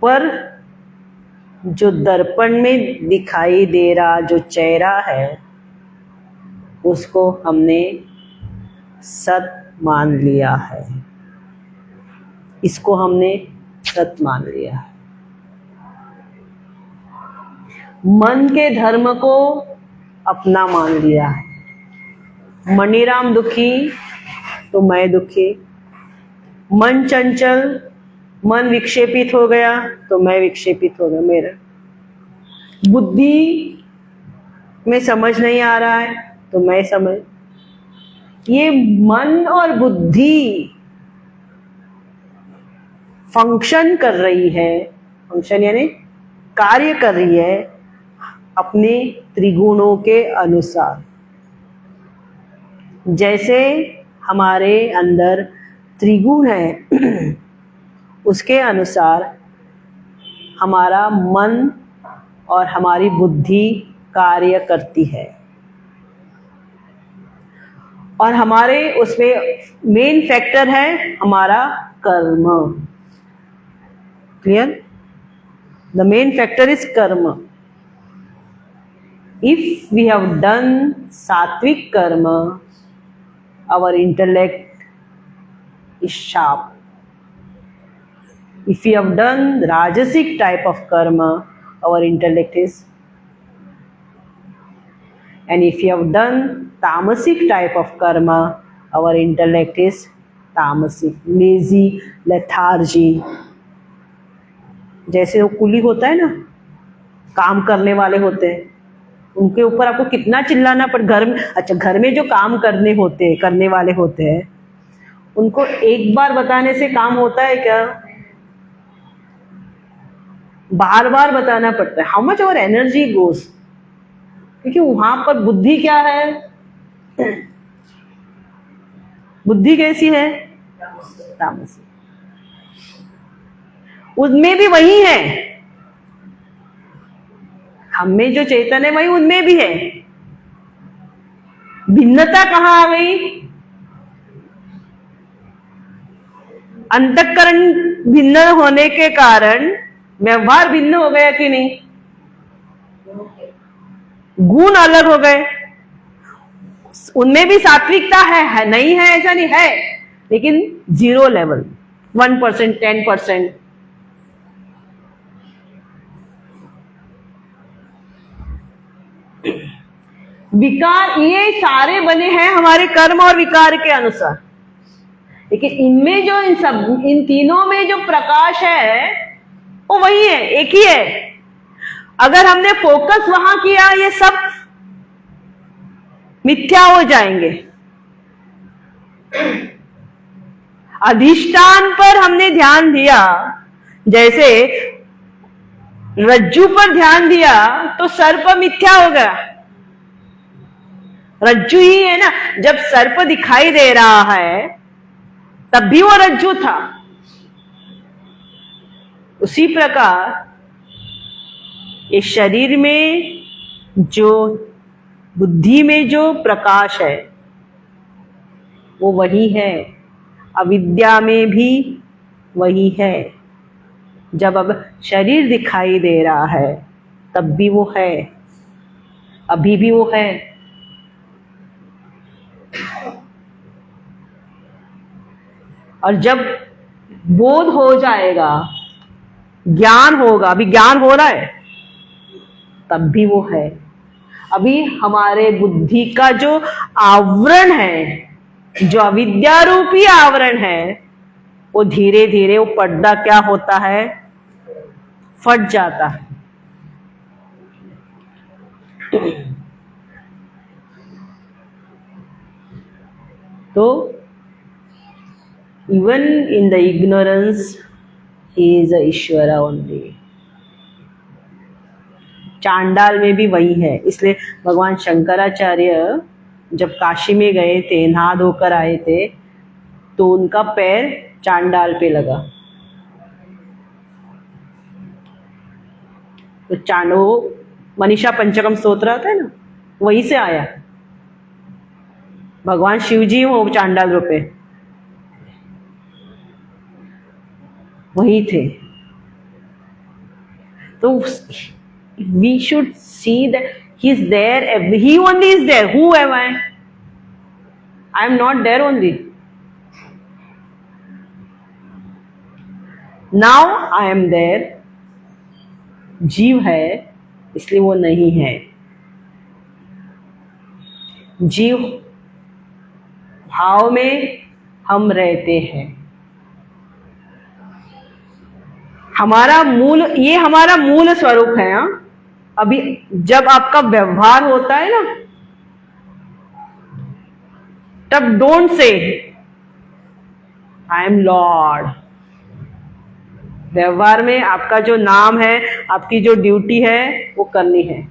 पर जो दर्पण में दिखाई दे रहा जो चेहरा है उसको हमने सत मान लिया है, इसको हमने सत मान लिया है। मन के धर्म को अपना मान लिया है। मणिराम दुखी तो मैं दुखी, मन चंचल, मन विक्षेपित हो गया तो मैं विक्षेपित हो गया। मेरा बुद्धि में समझ नहीं आ रहा है तो मैं समझ। ये मन और बुद्धि फंक्शन कर रही है, फंक्शन यानी कार्य कर रही है अपने त्रिगुणों के अनुसार। जैसे हमारे अंदर त्रिगुण है उसके अनुसार हमारा मन और हमारी बुद्धि कार्य करती है। और हमारे उसमें मेन फैक्टर है हमारा कर्म। Clear? The main factor is कर्म। इफ वी हैव डन सात्विक कर्म, our intellect is sharp. If we have done rajasic type of karma, our intellect is, and if we have done tamasic type of karma, our intellect is tamasic, lazy, lethargy. जैसे वो कुली होता है ना, काम करने वाले होते हैं, उनके ऊपर आपको कितना चिल्लाना पड़। घर में, अच्छा घर में जो काम करने वाले होते हैं उनको एक बार बताने से काम होता है क्या? बार बार बताना पड़ता है। How much our energy goes, क्योंकि वहां पर बुद्धि क्या है? बुद्धि कैसी है? तामसी। उसमें भी वही है, हम में जो चेतन है वही उनमें भी है। भिन्नता कहां आ गई? अंतःकरण भिन्न होने के कारण व्यवहार भिन्न हो गया कि नहीं? गुण अलग हो गए। उनमें भी सात्विकता है नहीं है ऐसा नहीं है, लेकिन 0 लेवल, 1%, 10%। विकार ये सारे बने हैं हमारे कर्म और विकार के अनुसार, लेकिन इनमें जो इन तीनों में जो प्रकाश है वो वही है, एक ही है। अगर हमने फोकस वहां किया ये सब मिथ्या हो जाएंगे। अधिष्ठान पर हमने ध्यान दिया, जैसे रज्जू पर ध्यान दिया तो सर्प मिथ्या हो गया। रज्जू ही है ना, जब सर्प दिखाई दे रहा है तब भी वो रज्जू था। उसी प्रकार ये शरीर में जो बुद्धि में जो प्रकाश है वो वही है, अविद्या में भी वही है। जब अब शरीर दिखाई दे रहा है तब भी वो है, अभी भी वो है। और जब बोध हो जाएगा, ज्ञान होगा, अभी ज्ञान हो रहा है, तब भी वो है। अभी हमारे बुद्धि का जो आवरण है, जो अविद्या रूपी आवरण है, वो धीरे धीरे वो पर्दा क्या होता है, फट जाता है। तो even in the ignorance he is a ईश्वरा ओनली। चांडाल में भी वही है। इसलिए भगवान शंकराचार्य जब काशी में गए थे, नहा धोकर आए थे, तो उनका पैर चांडाल पे लगा। तो चांडो मनीषा पंचकम स्तोत्र आता है ना, वहीं से आया। भगवान शिव जी वो चांडाल रूपे वही थे। तो we should see that he is there, he only is there. Who am I? I am not there only. Now I am there. जीव है इसलिए वो नहीं है। जीव भाव में हम रहते हैं। हमारा मूल, ये हमारा मूल स्वरूप है। हाँ, अभी जब आपका व्यवहार होता है ना, तब don't say I am Lord. व्यवहार में आपका जो नाम है, आपकी जो ड्यूटी है वो करनी है।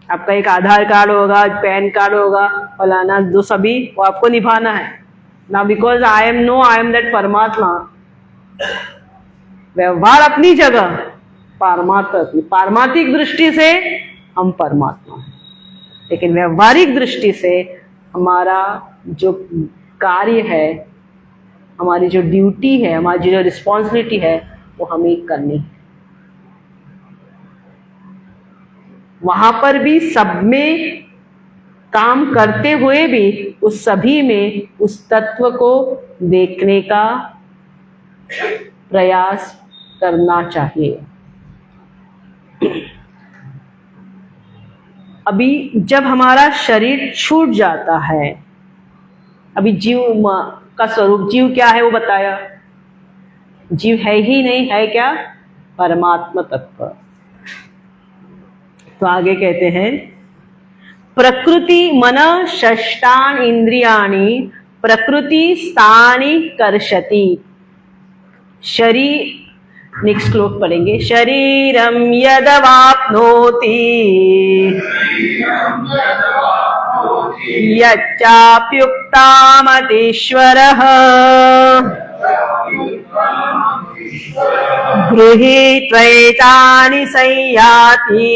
आपका एक आधार कार्ड होगा, पैन कार्ड होगा, फलाना जो सभी, वो आपको निभाना है ना। बिकॉज आई एम दैट परमात्मा। व्यवहार अपनी जगह, पारमार्थिक दृष्टि से हम परमात्मा हैं, लेकिन व्यवहारिक दृष्टि से हमारा जो कार्य है, हमारी जो ड्यूटी है, हमारी जो रिस्पॉन्सिबिलिटी है, वो हमें करनी है। वहां पर भी सब में काम करते हुए भी उस सभी में उस तत्व को देखने का प्रयास करना चाहिए। अभी जब हमारा शरीर छूट जाता है, अभी जीव का स्वरूप, जीव क्या है वो बताया। जीव है ही नहीं, है क्या, परमात्मा तत्व। तो आगे कहते हैं, प्रकृति मन षष्टान इंद्रियाणि प्रकृति स्थानि कर्षति। शरीर, नेक्स्ट श्लोक पढ़ेंगे। शरीरम यदवाप्नोति यच्चाप्युक्तामतीश्वरः गृहीत्वैतानि संयाति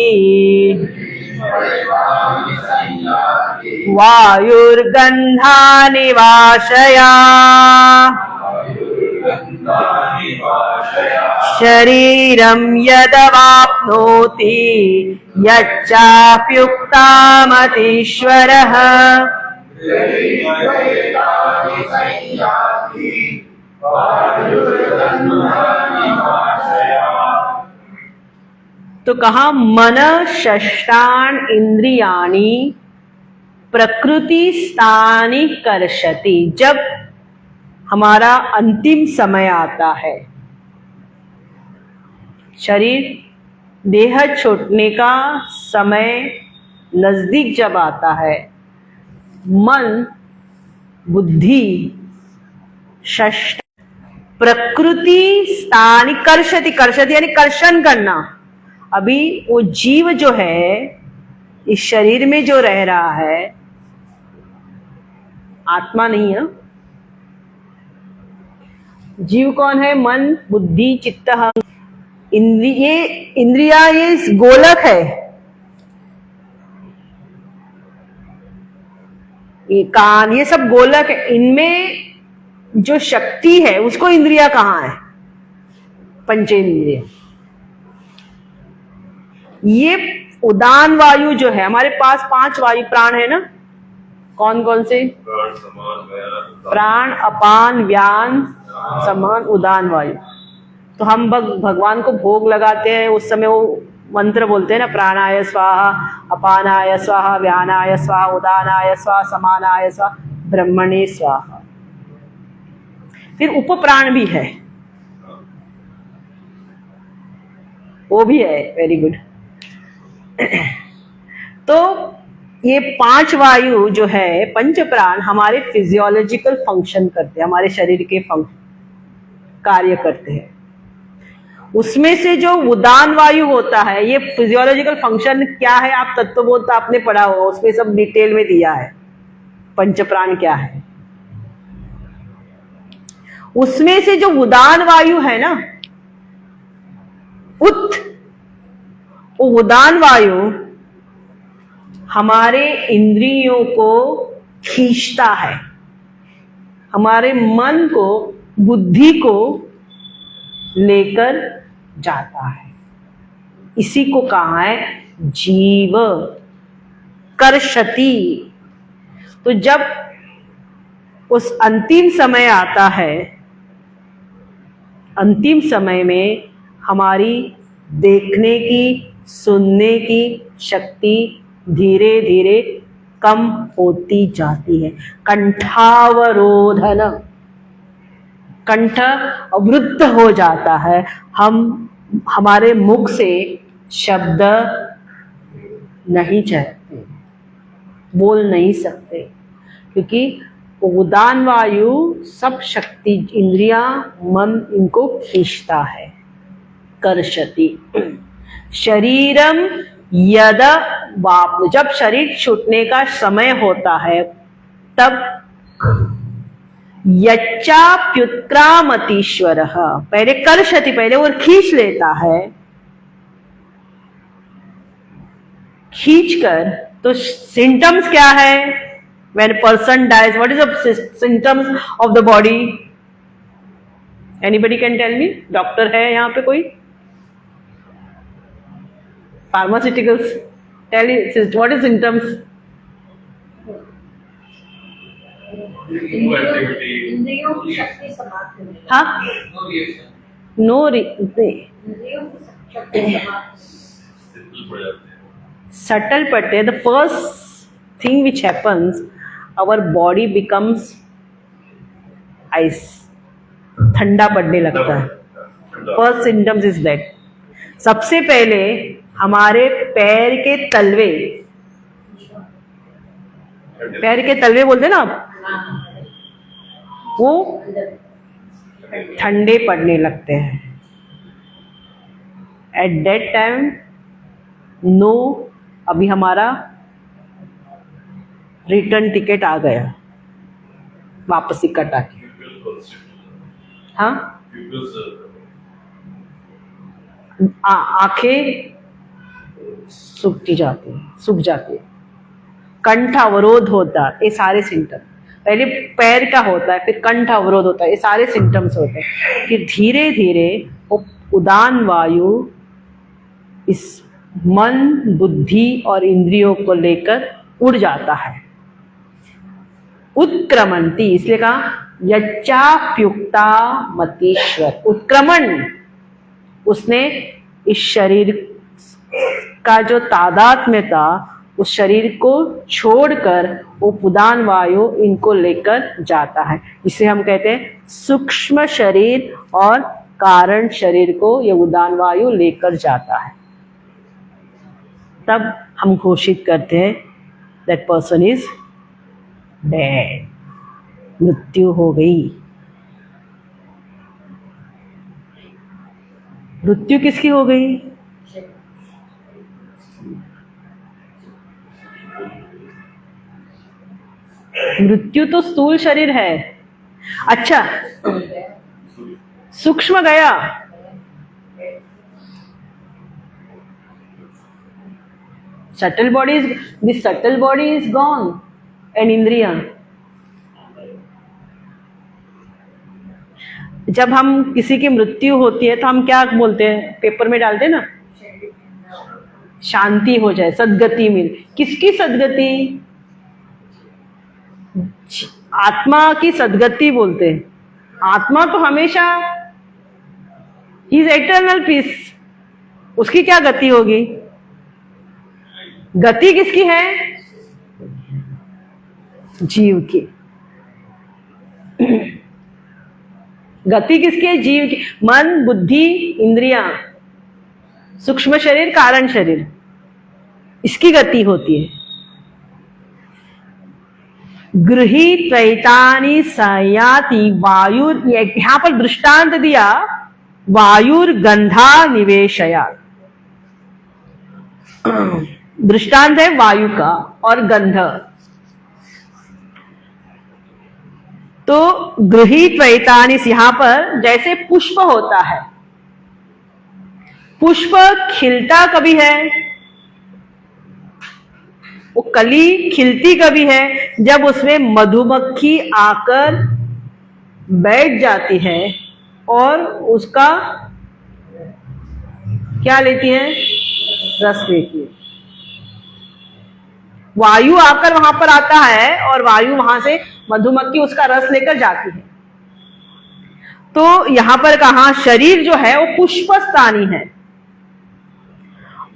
वायुर्गन्धानि वाशया। शरीरं यदवाप्नोति यच्चाप्युक्तामतीश्वरः। तो कहा मन षष्टान इंद्रियाणि प्रकृति स्थानि कर्षति। जब हमारा अंतिम समय आता है, शरीर देह छोड़ने का समय नजदीक जब आता है, मन बुद्धि, षष्ठ प्रकृति स्थानि कर्षति, कर्षति यानी कर्षण करना। अभी वो जीव जो है इस शरीर में जो रह रहा है, आत्मा नहीं है। जीव कौन है? मन, बुद्धि, चित्त, इंद्रिया ये गोलक है, ये कान, ये सब गोलक है। इनमें जो शक्ति है उसको इंद्रिया कहाँ है? पंचेंद्रिय। ये उदान वायु जो है, हमारे पास 5 वायु प्राण है ना, कौन कौन से? प्राण, अपान, व्यान, समान, उदान वायु। तो हम भगवान को भोग लगाते हैं, उस समय वो मंत्र बोलते हैं ना, प्राणाय स्वाहा, अपानाय स्वाहा, व्यानाय स्वाहा, उदानाय स्वाहा, समानाय स्वाहा, ब्रह्मणे स्वाहा। फिर उपप्राण भी है, वो भी है, वेरी गुड। तो ये 5 वायु जो है, पंच प्राण हमारे फिजियोलॉजिकल फंक्शन करते हैं, हमारे शरीर के कार्य करते हैं। उसमें से जो उदान वायु होता है, ये फिजियोलॉजिकल फंक्शन क्या है? आप तत्वबोध आपने पढ़ा होगा, उसमें सब डिटेल में दिया है पंच प्राण क्या है। उसमें से जो उदान वायु है ना, वो उदान वायु हमारे इंद्रियों को खींचता है, हमारे मन को, बुद्धि को लेकर जाता है। इसी को कहा है जीव कर्षति। तो जब उस अंतिम समय आता है, अंतिम समय में हमारी देखने की, सुनने की शक्ति धीरे धीरे कम होती जाती है। कंठावरोधन, कंठ अवरुद्ध हो जाता है, हमारे मुख से शब्द नहीं चलते, बोल नहीं सकते, क्योंकि उदान वायु सब शक्ति, इंद्रियां, मन, इनको खींचता है। कर्षति शरीरम यद वाप, जब शरीर छूटने का समय होता है तब यच्चाप्युत्क्रामतीश्वर, पहले कर्षति, पहले वो खींच लेता है, खींचकर। तो सिम्टम्स क्या है? When a person dies, what is the symptoms of the body? Anybody can tell me? Doctor है यहाँ पे कोई? Pharmaceuticals, tell me what is symptoms? इंद्रियों की शक्ति समाप्त होने, हाँ, नो सटल पड़ते हैं। The first thing which happens, our body becomes ice, ठंडा पड़ने लगता है। First symptoms is that, सबसे पहले हमारे पैर के तलवे बोलते हैं ना आप, वो ठंडे पड़ने लगते हैं। एट दैट टाइम नो, अभी हमारा रिटर्न टिकट आ गया, वापसी कटा के। हाँ, आंखें सूख जाती है, कंठ अवरोध होता है, ये सारे सिम्टम। पहले पैर का होता है, फिर कंठ अवरोध होता है, ये सारे सिम्टम्स होते हैं। फिर धीरे धीरे वो उदान वायु इस मन, बुद्धि और इंद्रियों को लेकर उड़ जाता है। उत्क्रमणती, इसलिए कहा यच्चाप्युक्ता मतीश्वर, उत्क्रमण, उसने इस शरीर का जो तादात्म्य था, उस शरीर को छोड़कर वो उदान वायु इनको लेकर जाता है। जिसे हम कहते हैं सूक्ष्म शरीर और कारण शरीर को ये उदान वायु लेकर जाता है। तब हम घोषित करते हैं दैट पर्सन इज डेड। मृत्यु हो गई। मृत्यु किसकी हो गई? मृत्यु तो स्थूल शरीर है। अच्छा, सूक्ष्म गया। Subtle body is, the subtle body is gone and इंद्रिया। जब हम किसी की मृत्यु होती है तो हम क्या बोलते हैं, पेपर में डालते हैं ना, शांति हो जाए, सद्गति मिल। किसकी सद्गति? आत्मा की सद्गति बोलते हैं। आत्मा तो हमेशा इज एटर्नल पीस, उसकी क्या गति होगी? गति किसकी है? जीव की। गति किसकी है? जीव की। मन, बुद्धि, इंद्रियां, सूक्ष्म शरीर, कारण शरीर, इसकी गति होती है। गृहीत्वैतानि सयाति वायुर, यहां पर दृष्टांत दिया, वायुर्गंधा निवेशयात्। दृष्टांत है वायु का और गंध। तो गृहीत्वैतानि, यहां पर जैसे पुष्प होता है, पुष्प खिलता कभी है, वो कली खिलती कभी है जब उसमें मधुमक्खी आकर बैठ जाती है और उसका क्या लेती है? रस लेती है। वायु आकर वहां पर आता है और वायु वहां से मधुमक्खी उसका रस लेकर जाती है। तो यहां पर कहा शरीर जो है वो पुष्प स्थानी है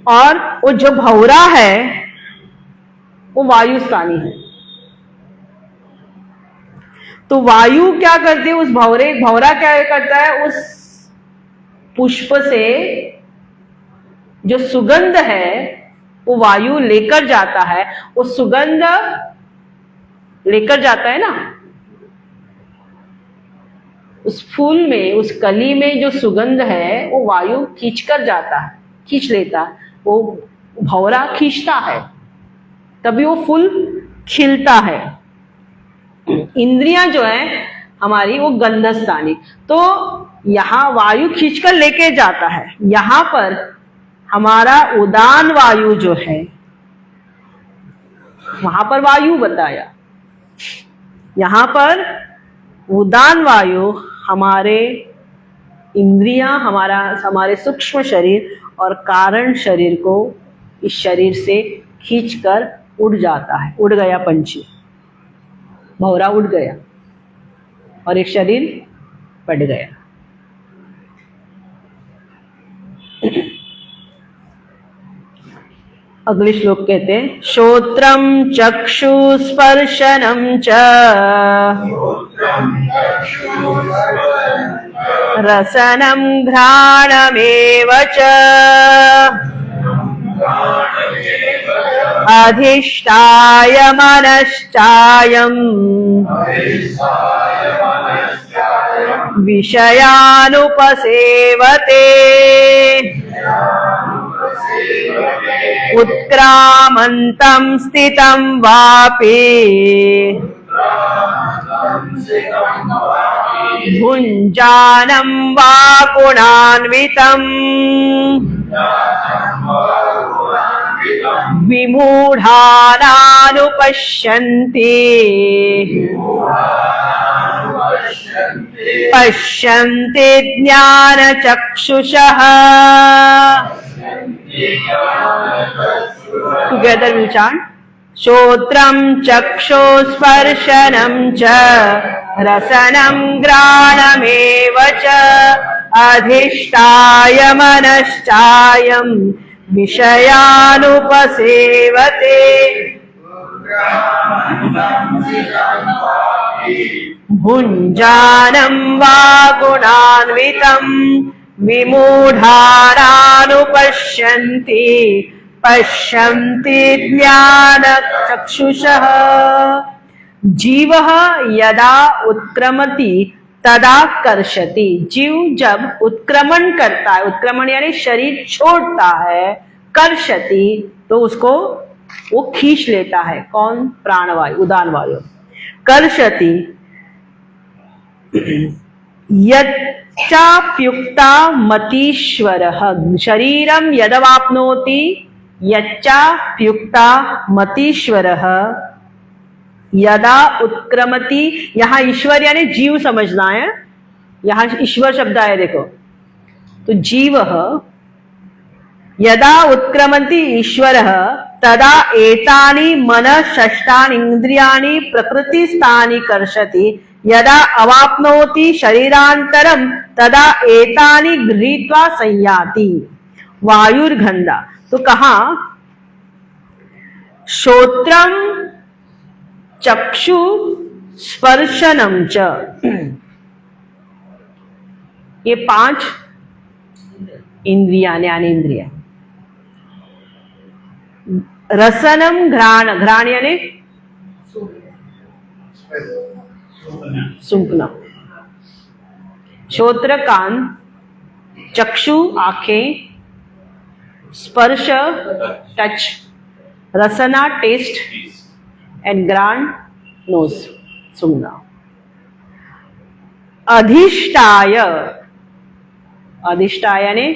और वो जो भौरा है वो वायु स्थानी है। तो वायु क्या करती है? उस भौरा क्या करता है? उस पुष्प से जो सुगंध है वो वायु लेकर जाता है। वो सुगंध लेकर जाता है ना, उस फूल में, उस कली में जो सुगंध है वो वायु खींच कर जाता है, खींच लेता है। वो भौरा खींचता है, तभी वो फूल खिलता है। इंद्रियां जो है हमारी वो गंधस्थानी। तो यहां वायु खींचकर लेके जाता है। यहां पर हमारा उदान वायु जो है, वहां पर वायु बताया, यहां पर उदान वायु हमारे इंद्रियां, हमारे सूक्ष्म शरीर और कारण शरीर को इस शरीर से खींचकर उड़ जाता है। उड़ गया पंछी, भौरा उड़ गया और एक शरीर पड़ गया। अगले श्लोक कहते हैं, श्रोत्रम चक्षु स्पर्शनम च रसनम घ्राणमेव च अधिष्ठाय मनश्चायम् विषयानुपसेवते उत्क्रामन्तं स्थितं वापि भुञ्जानं वा गुणान्वितम् विमूढानानुपश्यन्ति पश्यन्ति ज्ञानचक्षुषः। Together we'll chant. श्रोत्रं चक्षु स्पर्शनं च रसनं घ्राणमेव च अधिष्ठाय मनश्चायं विषयानुपसेवते भुञ्जानं वा गुणान्वितं विमूढानानुपश्यन्ति पश्यन्ति ज्ञानचक्षुषः। जीवः यदा उत्क्रमति तदा कर्षति। जीव जब उत्क्रमण करता है, उत्क्रमण यानी शरीर छोड़ता है, कर्षति तो उसको वो खींच लेता है। कौन? प्राणवायु, उदान वायु। कर्षति यच्चाप्युक्ता मतीश्वरः शरीरम यदवाप्नोति यच्चाप्युक्ता मतीश्वरः यदा उत्क्रमति। यहां ईश्वर यानी जीव समझना है, यहां ईश्वर शब्द आया देखो। तो जीव यदा उत्क्रमति ईश्वरः तदा एतानि मनः षष्ठानि इंद्रियाणि प्रकृतिस्थानि कर्षति। यदा अवाप्नोति शरीरांतरम तदा एतानि गृहीत्वा संयाति। वायुर्गंधा। तो कहा श्रोत्रम चक्षु स्पर्शनम च, ये 5 इंद्रिया ज्ञानेन्द्रिय। रसनम घ्राण, घ्राण यानी सूंघना। श्रोत्र कान, चक्षु आंखें, स्पर्श टच, रसना टेस्ट एंड घ्राण नोज सूंघना। अधिष्ठाय, अधिष्ठाय यानी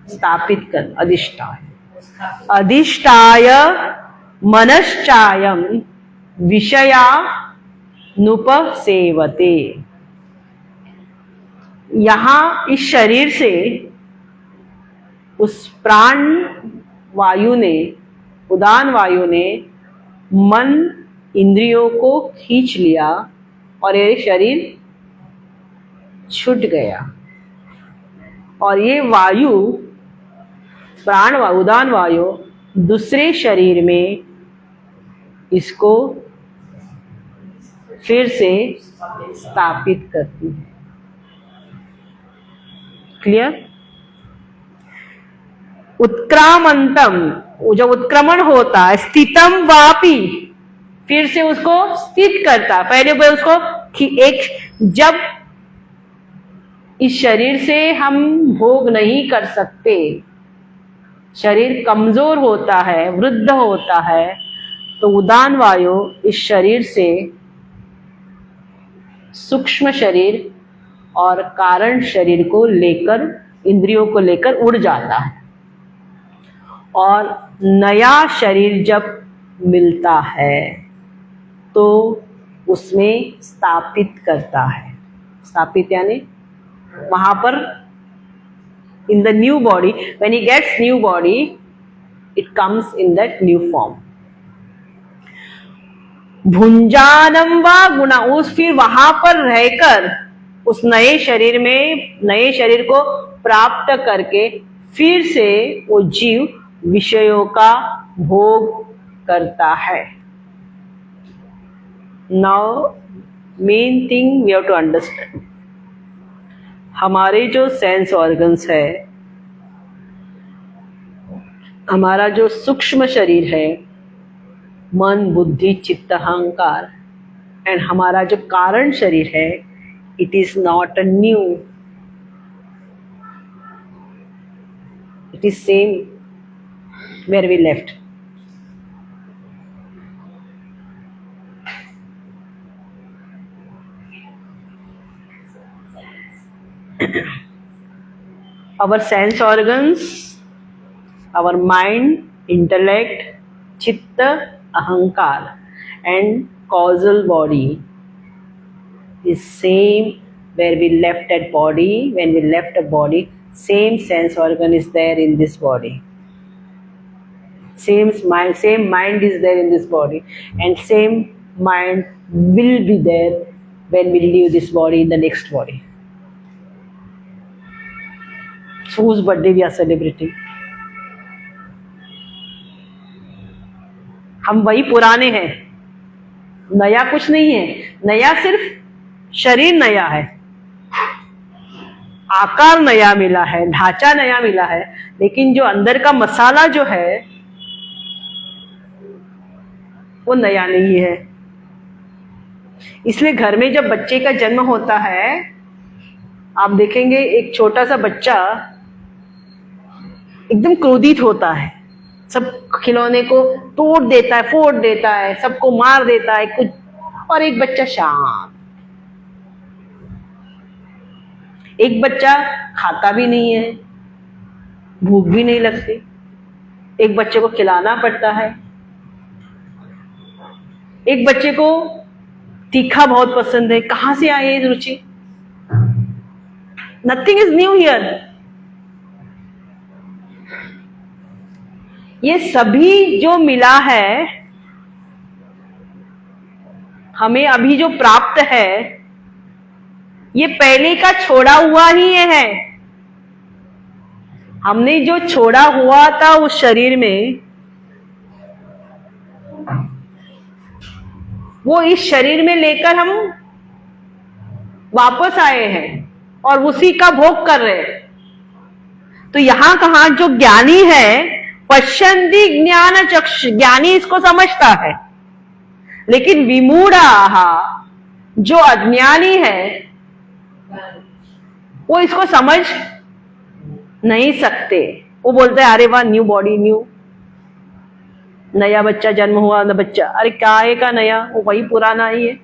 स्थापित कर, अधिष्ठाय। अधिष्ठाय मनश्चायम विषया नुपसेवते। यहां इस शरीर से उस प्राण वायु ने, उदान वायु ने मन इंद्रियों को खींच लिया और ये शरीर छूट गया। और ये वायु, प्राण वायु, उदान वायु दूसरे शरीर में इसको फिर से स्थापित करती है। क्लियर? उत्क्रामंतम, जब उत्क्रमण होता है, स्थितम वापि, फिर से उसको स्थित करता। पहले उसको एक, जब इस शरीर से हम भोग नहीं कर सकते, शरीर कमजोर होता है, वृद्ध होता है, तो उदान वायु इस शरीर से सूक्ष्म शरीर और कारण शरीर को लेकर, इंद्रियों को लेकर उड़ जाता है। और नया शरीर जब मिलता है तो उसमें स्थापित करता है। स्थापित यानी वहां पर in the new body, when he gets new body, it comes in that new form. भुंजानम व गुणा, उस फिर वहां पर रहकर उस नए शरीर में, नए शरीर को प्राप्त करके फिर से वो जीव विषयों का भोग करता है। Now main thing we have to understand, हमारे जो सेंस ऑर्गन्स है, हमारा जो सूक्ष्म शरीर है, मन बुद्धि चित्त अहंकार, एंड हमारा जो कारण शरीर है, it is not a new, it is same where we left. Our sense organs, our mind, intellect, chitta, ahankar, and causal body is same where we left that body. When we left a body, same sense organ is there in this body. Same mind is there in this body, and same mind will be there when we leave this body in the next body. So whose birthday we are celebrating? हम वही पुराने हैं, नया कुछ नहीं है। नया सिर्फ शरीर नया है, आकार नया मिला है, ढांचा नया मिला है, लेकिन जो अंदर का मसाला जो है वो नया नहीं है। इसलिए घर में जब बच्चे का जन्म होता है, आप देखेंगे एक छोटा सा बच्चा एकदम क्रोधित होता है, सब खिलौने को तोड़ देता है, फोड़ देता है, सबको मार देता है कुछ, और एक बच्चा शांत, एक बच्चा खाता भी नहीं है, भूख भी नहीं लगती, एक बच्चे को खिलाना पड़ता है, एक बच्चे को तीखा बहुत पसंद है। कहां से आई है रुचि? Nothing is new here. ये सभी जो मिला है हमें, अभी जो प्राप्त है, ये पहले का छोड़ा हुआ ही है। हमने जो छोड़ा हुआ था उस शरीर में, वो इस शरीर में लेकर हम वापस आए हैं और उसी का भोग कर रहे हैं। तो यहां कहा जो ज्ञानी है, पश्यन्ति ज्ञान चक्षु, ज्ञानी इसको समझता है, लेकिन विमूढ़ाः, जो अज्ञानी है, वो इसको समझ नहीं सकते। वो बोलते हैं अरे वाह, न्यू बॉडी, न्यू, नया बच्चा जन्म हुआ ना बच्चा, अरे क्या है का नया, वो वही पुराना ही है।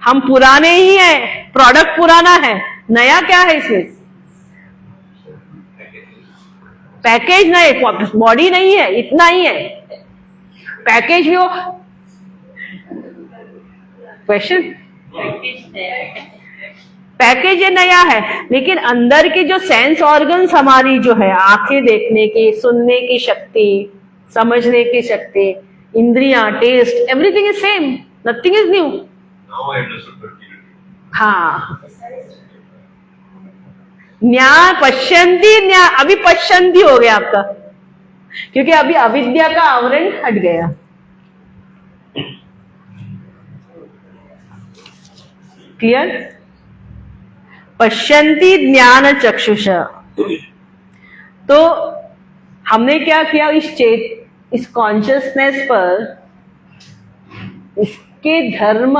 हम पुराने ही हैं, प्रोडक्ट पुराना है, नया क्या है इसमें? पैकेज नहीं, बॉडी नहीं है, इतना ही है। पैकेज भी हो, क्वेश्चन, पैकेज ये नया है, लेकिन अंदर के जो सेंस ऑर्गन्स हमारी जो है, आंखें देखने की, सुनने की शक्ति, समझने की शक्ति, इंद्रियां, taste, everything is same, nothing is new. हाँ, न्याय पश्यन्ति, न्याय अभी पश्यन्ति हो गया आपका, क्योंकि अभी अविद्या का आवरण हट गया। क्लियर? पश्यन्ति ज्ञान चक्षुष। तो हमने क्या किया, इस कॉन्शियसनेस पर इसके धर्म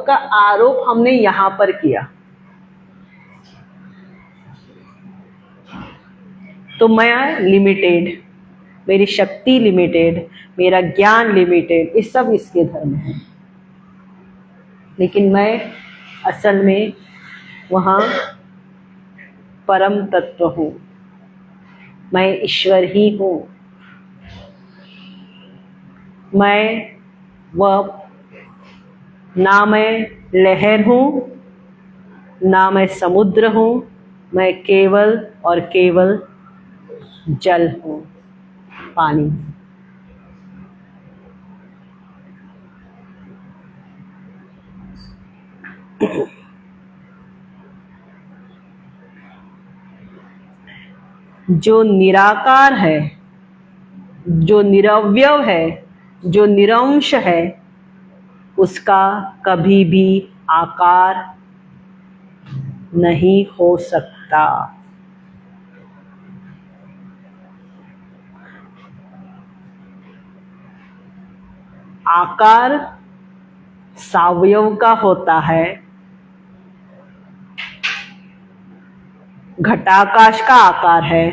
का आरोप हमने यहां पर किया। तो मैं लिमिटेड, मेरी शक्ति लिमिटेड, मेरा ज्ञान लिमिटेड, ये सब इसके धर्म है। लेकिन मैं असल में वहां परम तत्व हूं, मैं ईश्वर ही हूं। मैं वह, ना मैं लहर हूं, ना मैं समुद्र हूं, मैं केवल और केवल जल हूं, पानी। जो निराकार है, जो निरवयव है, जो निरंश है, उसका कभी भी आकार नहीं हो सकता। आकार सावयव का होता है, घटाकाश का आकार है,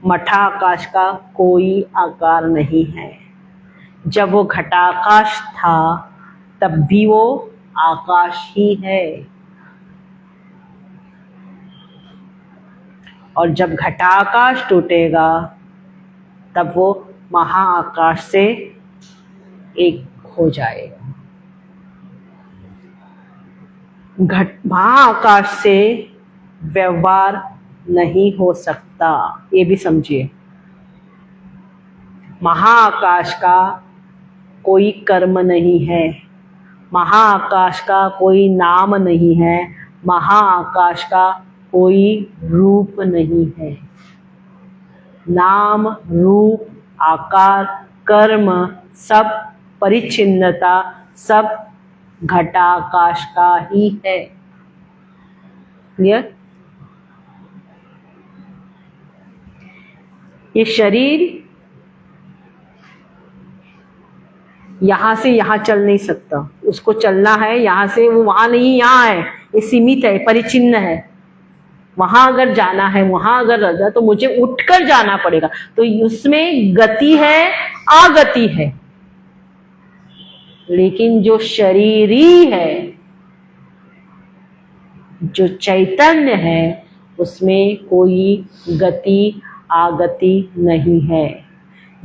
मठाकाश का कोई आकार नहीं है। जब वो घटाकाश था तब भी वो आकाश ही है, और जब घटाकाश टूटेगा तब वो महाआकाश से एक हो जाएगा। महाआकाश से व्यवहार नहीं हो सकता, ये भी समझिए। महाआकाश का कोई कर्म नहीं है, महाआकाश का कोई नाम नहीं है, महाआकाश का कोई रूप नहीं है। नाम, रूप, आकार, कर्म, सब परिच्छिन्नता, सब घटाकाश का ही है। क्लियर? ये शरीर यहां से यहां चल नहीं सकता, उसको चलना है यहां से, वो वहां नहीं यहाँ है, ये सीमित है, परिचिन्न है। वहां अगर जाना है, वहां अगर रहना, तो मुझे उठकर जाना पड़ेगा। तो उसमें गति है, आगति है। लेकिन जो शरीरी है, जो चैतन्य है, उसमें कोई गति आगति नहीं है।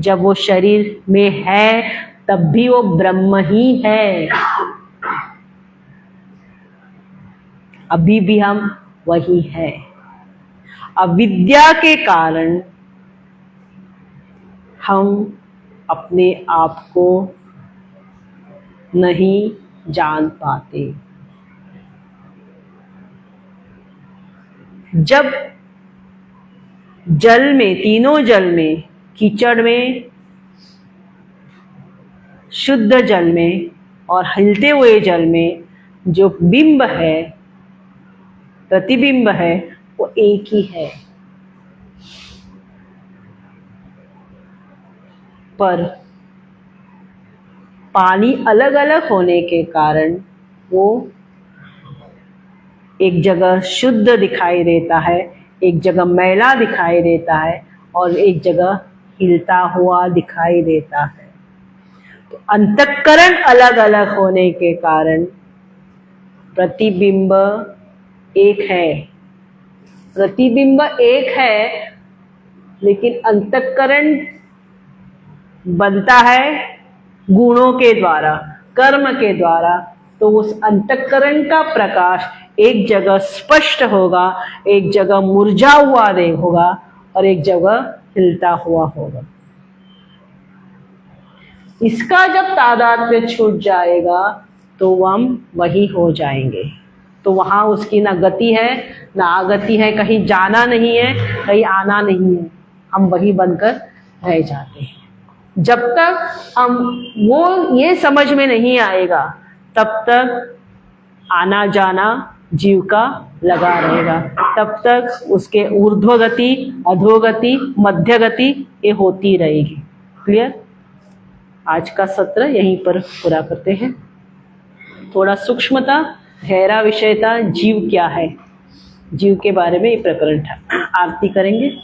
जब वो शरीर में है तब भी वो ब्रह्म ही है। अभी भी हम वही है। अविद्या के कारण हम अपने आप को नहीं जान पाते। जब जल में, तीनों जल में, कीचड़ में, शुद्ध जल में और हिलते हुए जल में जो बिंब है, प्रतिबिंब है, वो एक ही है। पर पानी अलग अलग होने के कारण वो एक जगह शुद्ध दिखाई देता है, एक जगह मैला दिखाई देता है और एक जगह हिलता हुआ दिखाई देता है। तो अंतःकरण अलग अलग होने के कारण प्रतिबिंब एक है। प्रतिबिंब एक है, लेकिन अंतःकरण बनता है गुणों के द्वारा, कर्म के द्वारा। तो उस अंतःकरण का प्रकाश एक जगह स्पष्ट होगा, एक जगह मुरझा हुआ होगा और एक जगह हिलता हुआ होगा। इसका जब तादात्म्य छूट जाएगा तो हम वही हो जाएंगे। तो वहां उसकी ना गति है ना आगति है, कहीं जाना नहीं है, कहीं आना नहीं है, हम वही बनकर रह जाते हैं। जब तक हम वो ये समझ में नहीं आएगा तब तक आना जाना जीव का लगा रहेगा। तब तक उसके ऊर्ध्वगति, अधोगति, मध्यगति ये होती रहेगी। क्लियर? आज का सत्र यहीं पर पूरा करते हैं। थोड़ा सूक्ष्मता, गहरा विषय था, जीव क्या है, जीव के बारे में ये प्रकरण था। आरती करेंगे।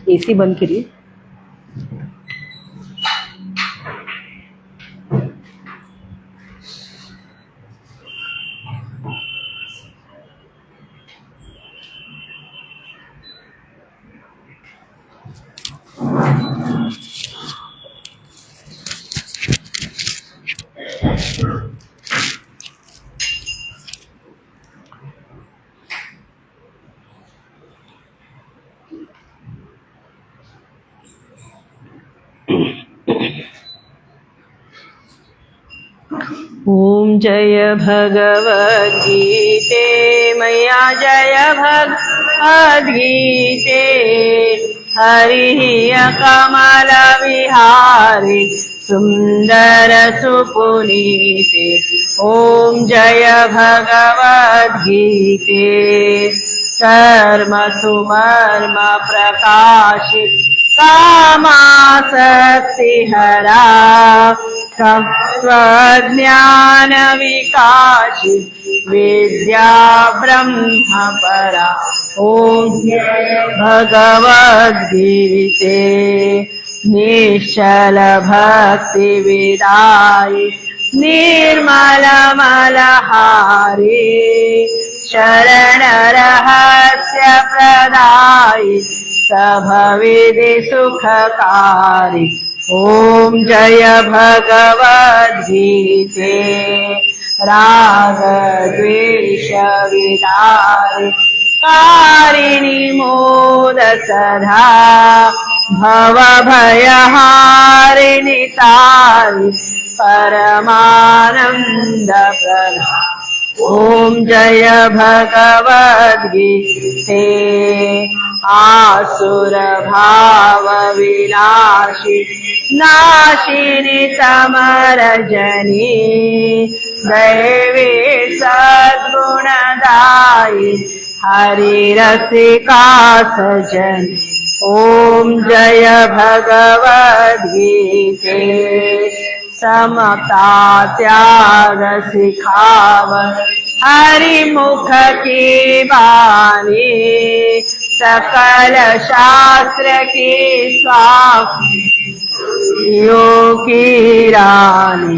एसी बंद करिए। ओम जय भगवद्गीते मैया जय भगवद्गीते। हरि कमल विहारी सुंदर सुपुनीते। ओम जय भगवद्गीते। कर्म सुमर्म प्रकाशित कामासक्ति हरा तत्वज्ञान विकासित विद्या ब्रह्म परा। ओम भगवद्गीते निश्चल भक्ति विदायि निर्मल मलहारी शरण रहस्य प्रदायि सभविधि सुखकारी। ओम जय भगवद्गीते राग द्वेष विदारि कारिणि मोद सदा भव भयहारिणि तारि परमानंद प्रदा। ओम जय भगवद्गीते आसुर भाव विनाशी नाशिनी समरजनी दैवी सद्गुणदायी हरिरसिका सजन। ओम जय भगवद्गीते समता त्याग सिखाव हरि मुख की बानी सकल शास्त्र की स्वामी की रानी।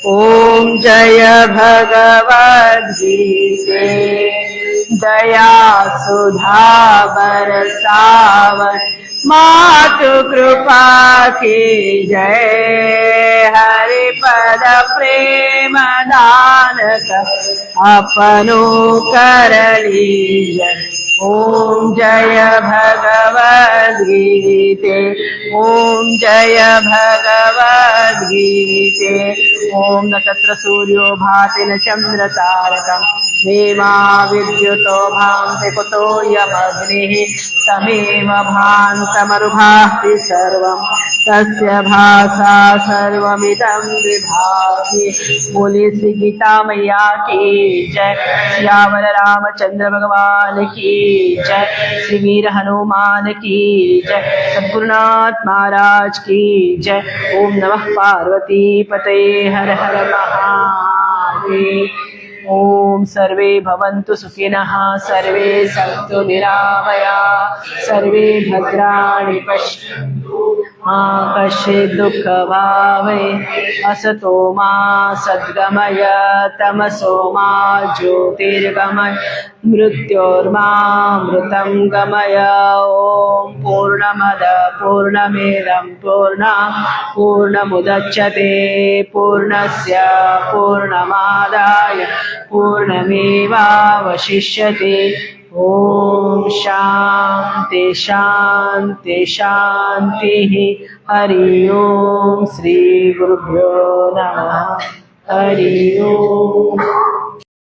ओम जय भगवद्गीते दया सुधा बरसावन मातु कृपा की जय हरि पद प्रेम दान अपनो कर लीजय। ओम जय भगवद्गीते ओम जय भगवद्गीते। ओम न तत्र सूर्यो भाति न चंद्र तारकं देवा विद्युतो भान्ति कुतो यमग्निः तमेव भान्तमरुभाति सर्वं तस्य भासा सर्वमिदं विभाति। बोले श्री गीता मैया की जय। सियावर रामचंद्र भगवान की जय। श्री वीर हनुमान की जय। सद्गुरुनाथ महाराज की जय। ओम नमः पार्वती पते हर हर महादेव। ओम सर्वे भवन्तु सुखिनः सर्वे सन्तु निरामया सर्वे भद्राणि पश्यन्तु मा कश्चित् दुःखभावे असतो मा सद्गमय तमसो मा ज्योतिर्गमय मृत्योर्मामृतं गमय। ओम पूर्णमद पूर्णमिदं पूर्णमुदच्यते पूर्णस्य पूर्णमादाय पूर्णमेवावशिष्यते। ओम शांति शांति शांति। हरि ओम। श्री गुरुभ्यो नमः। हरि ओम।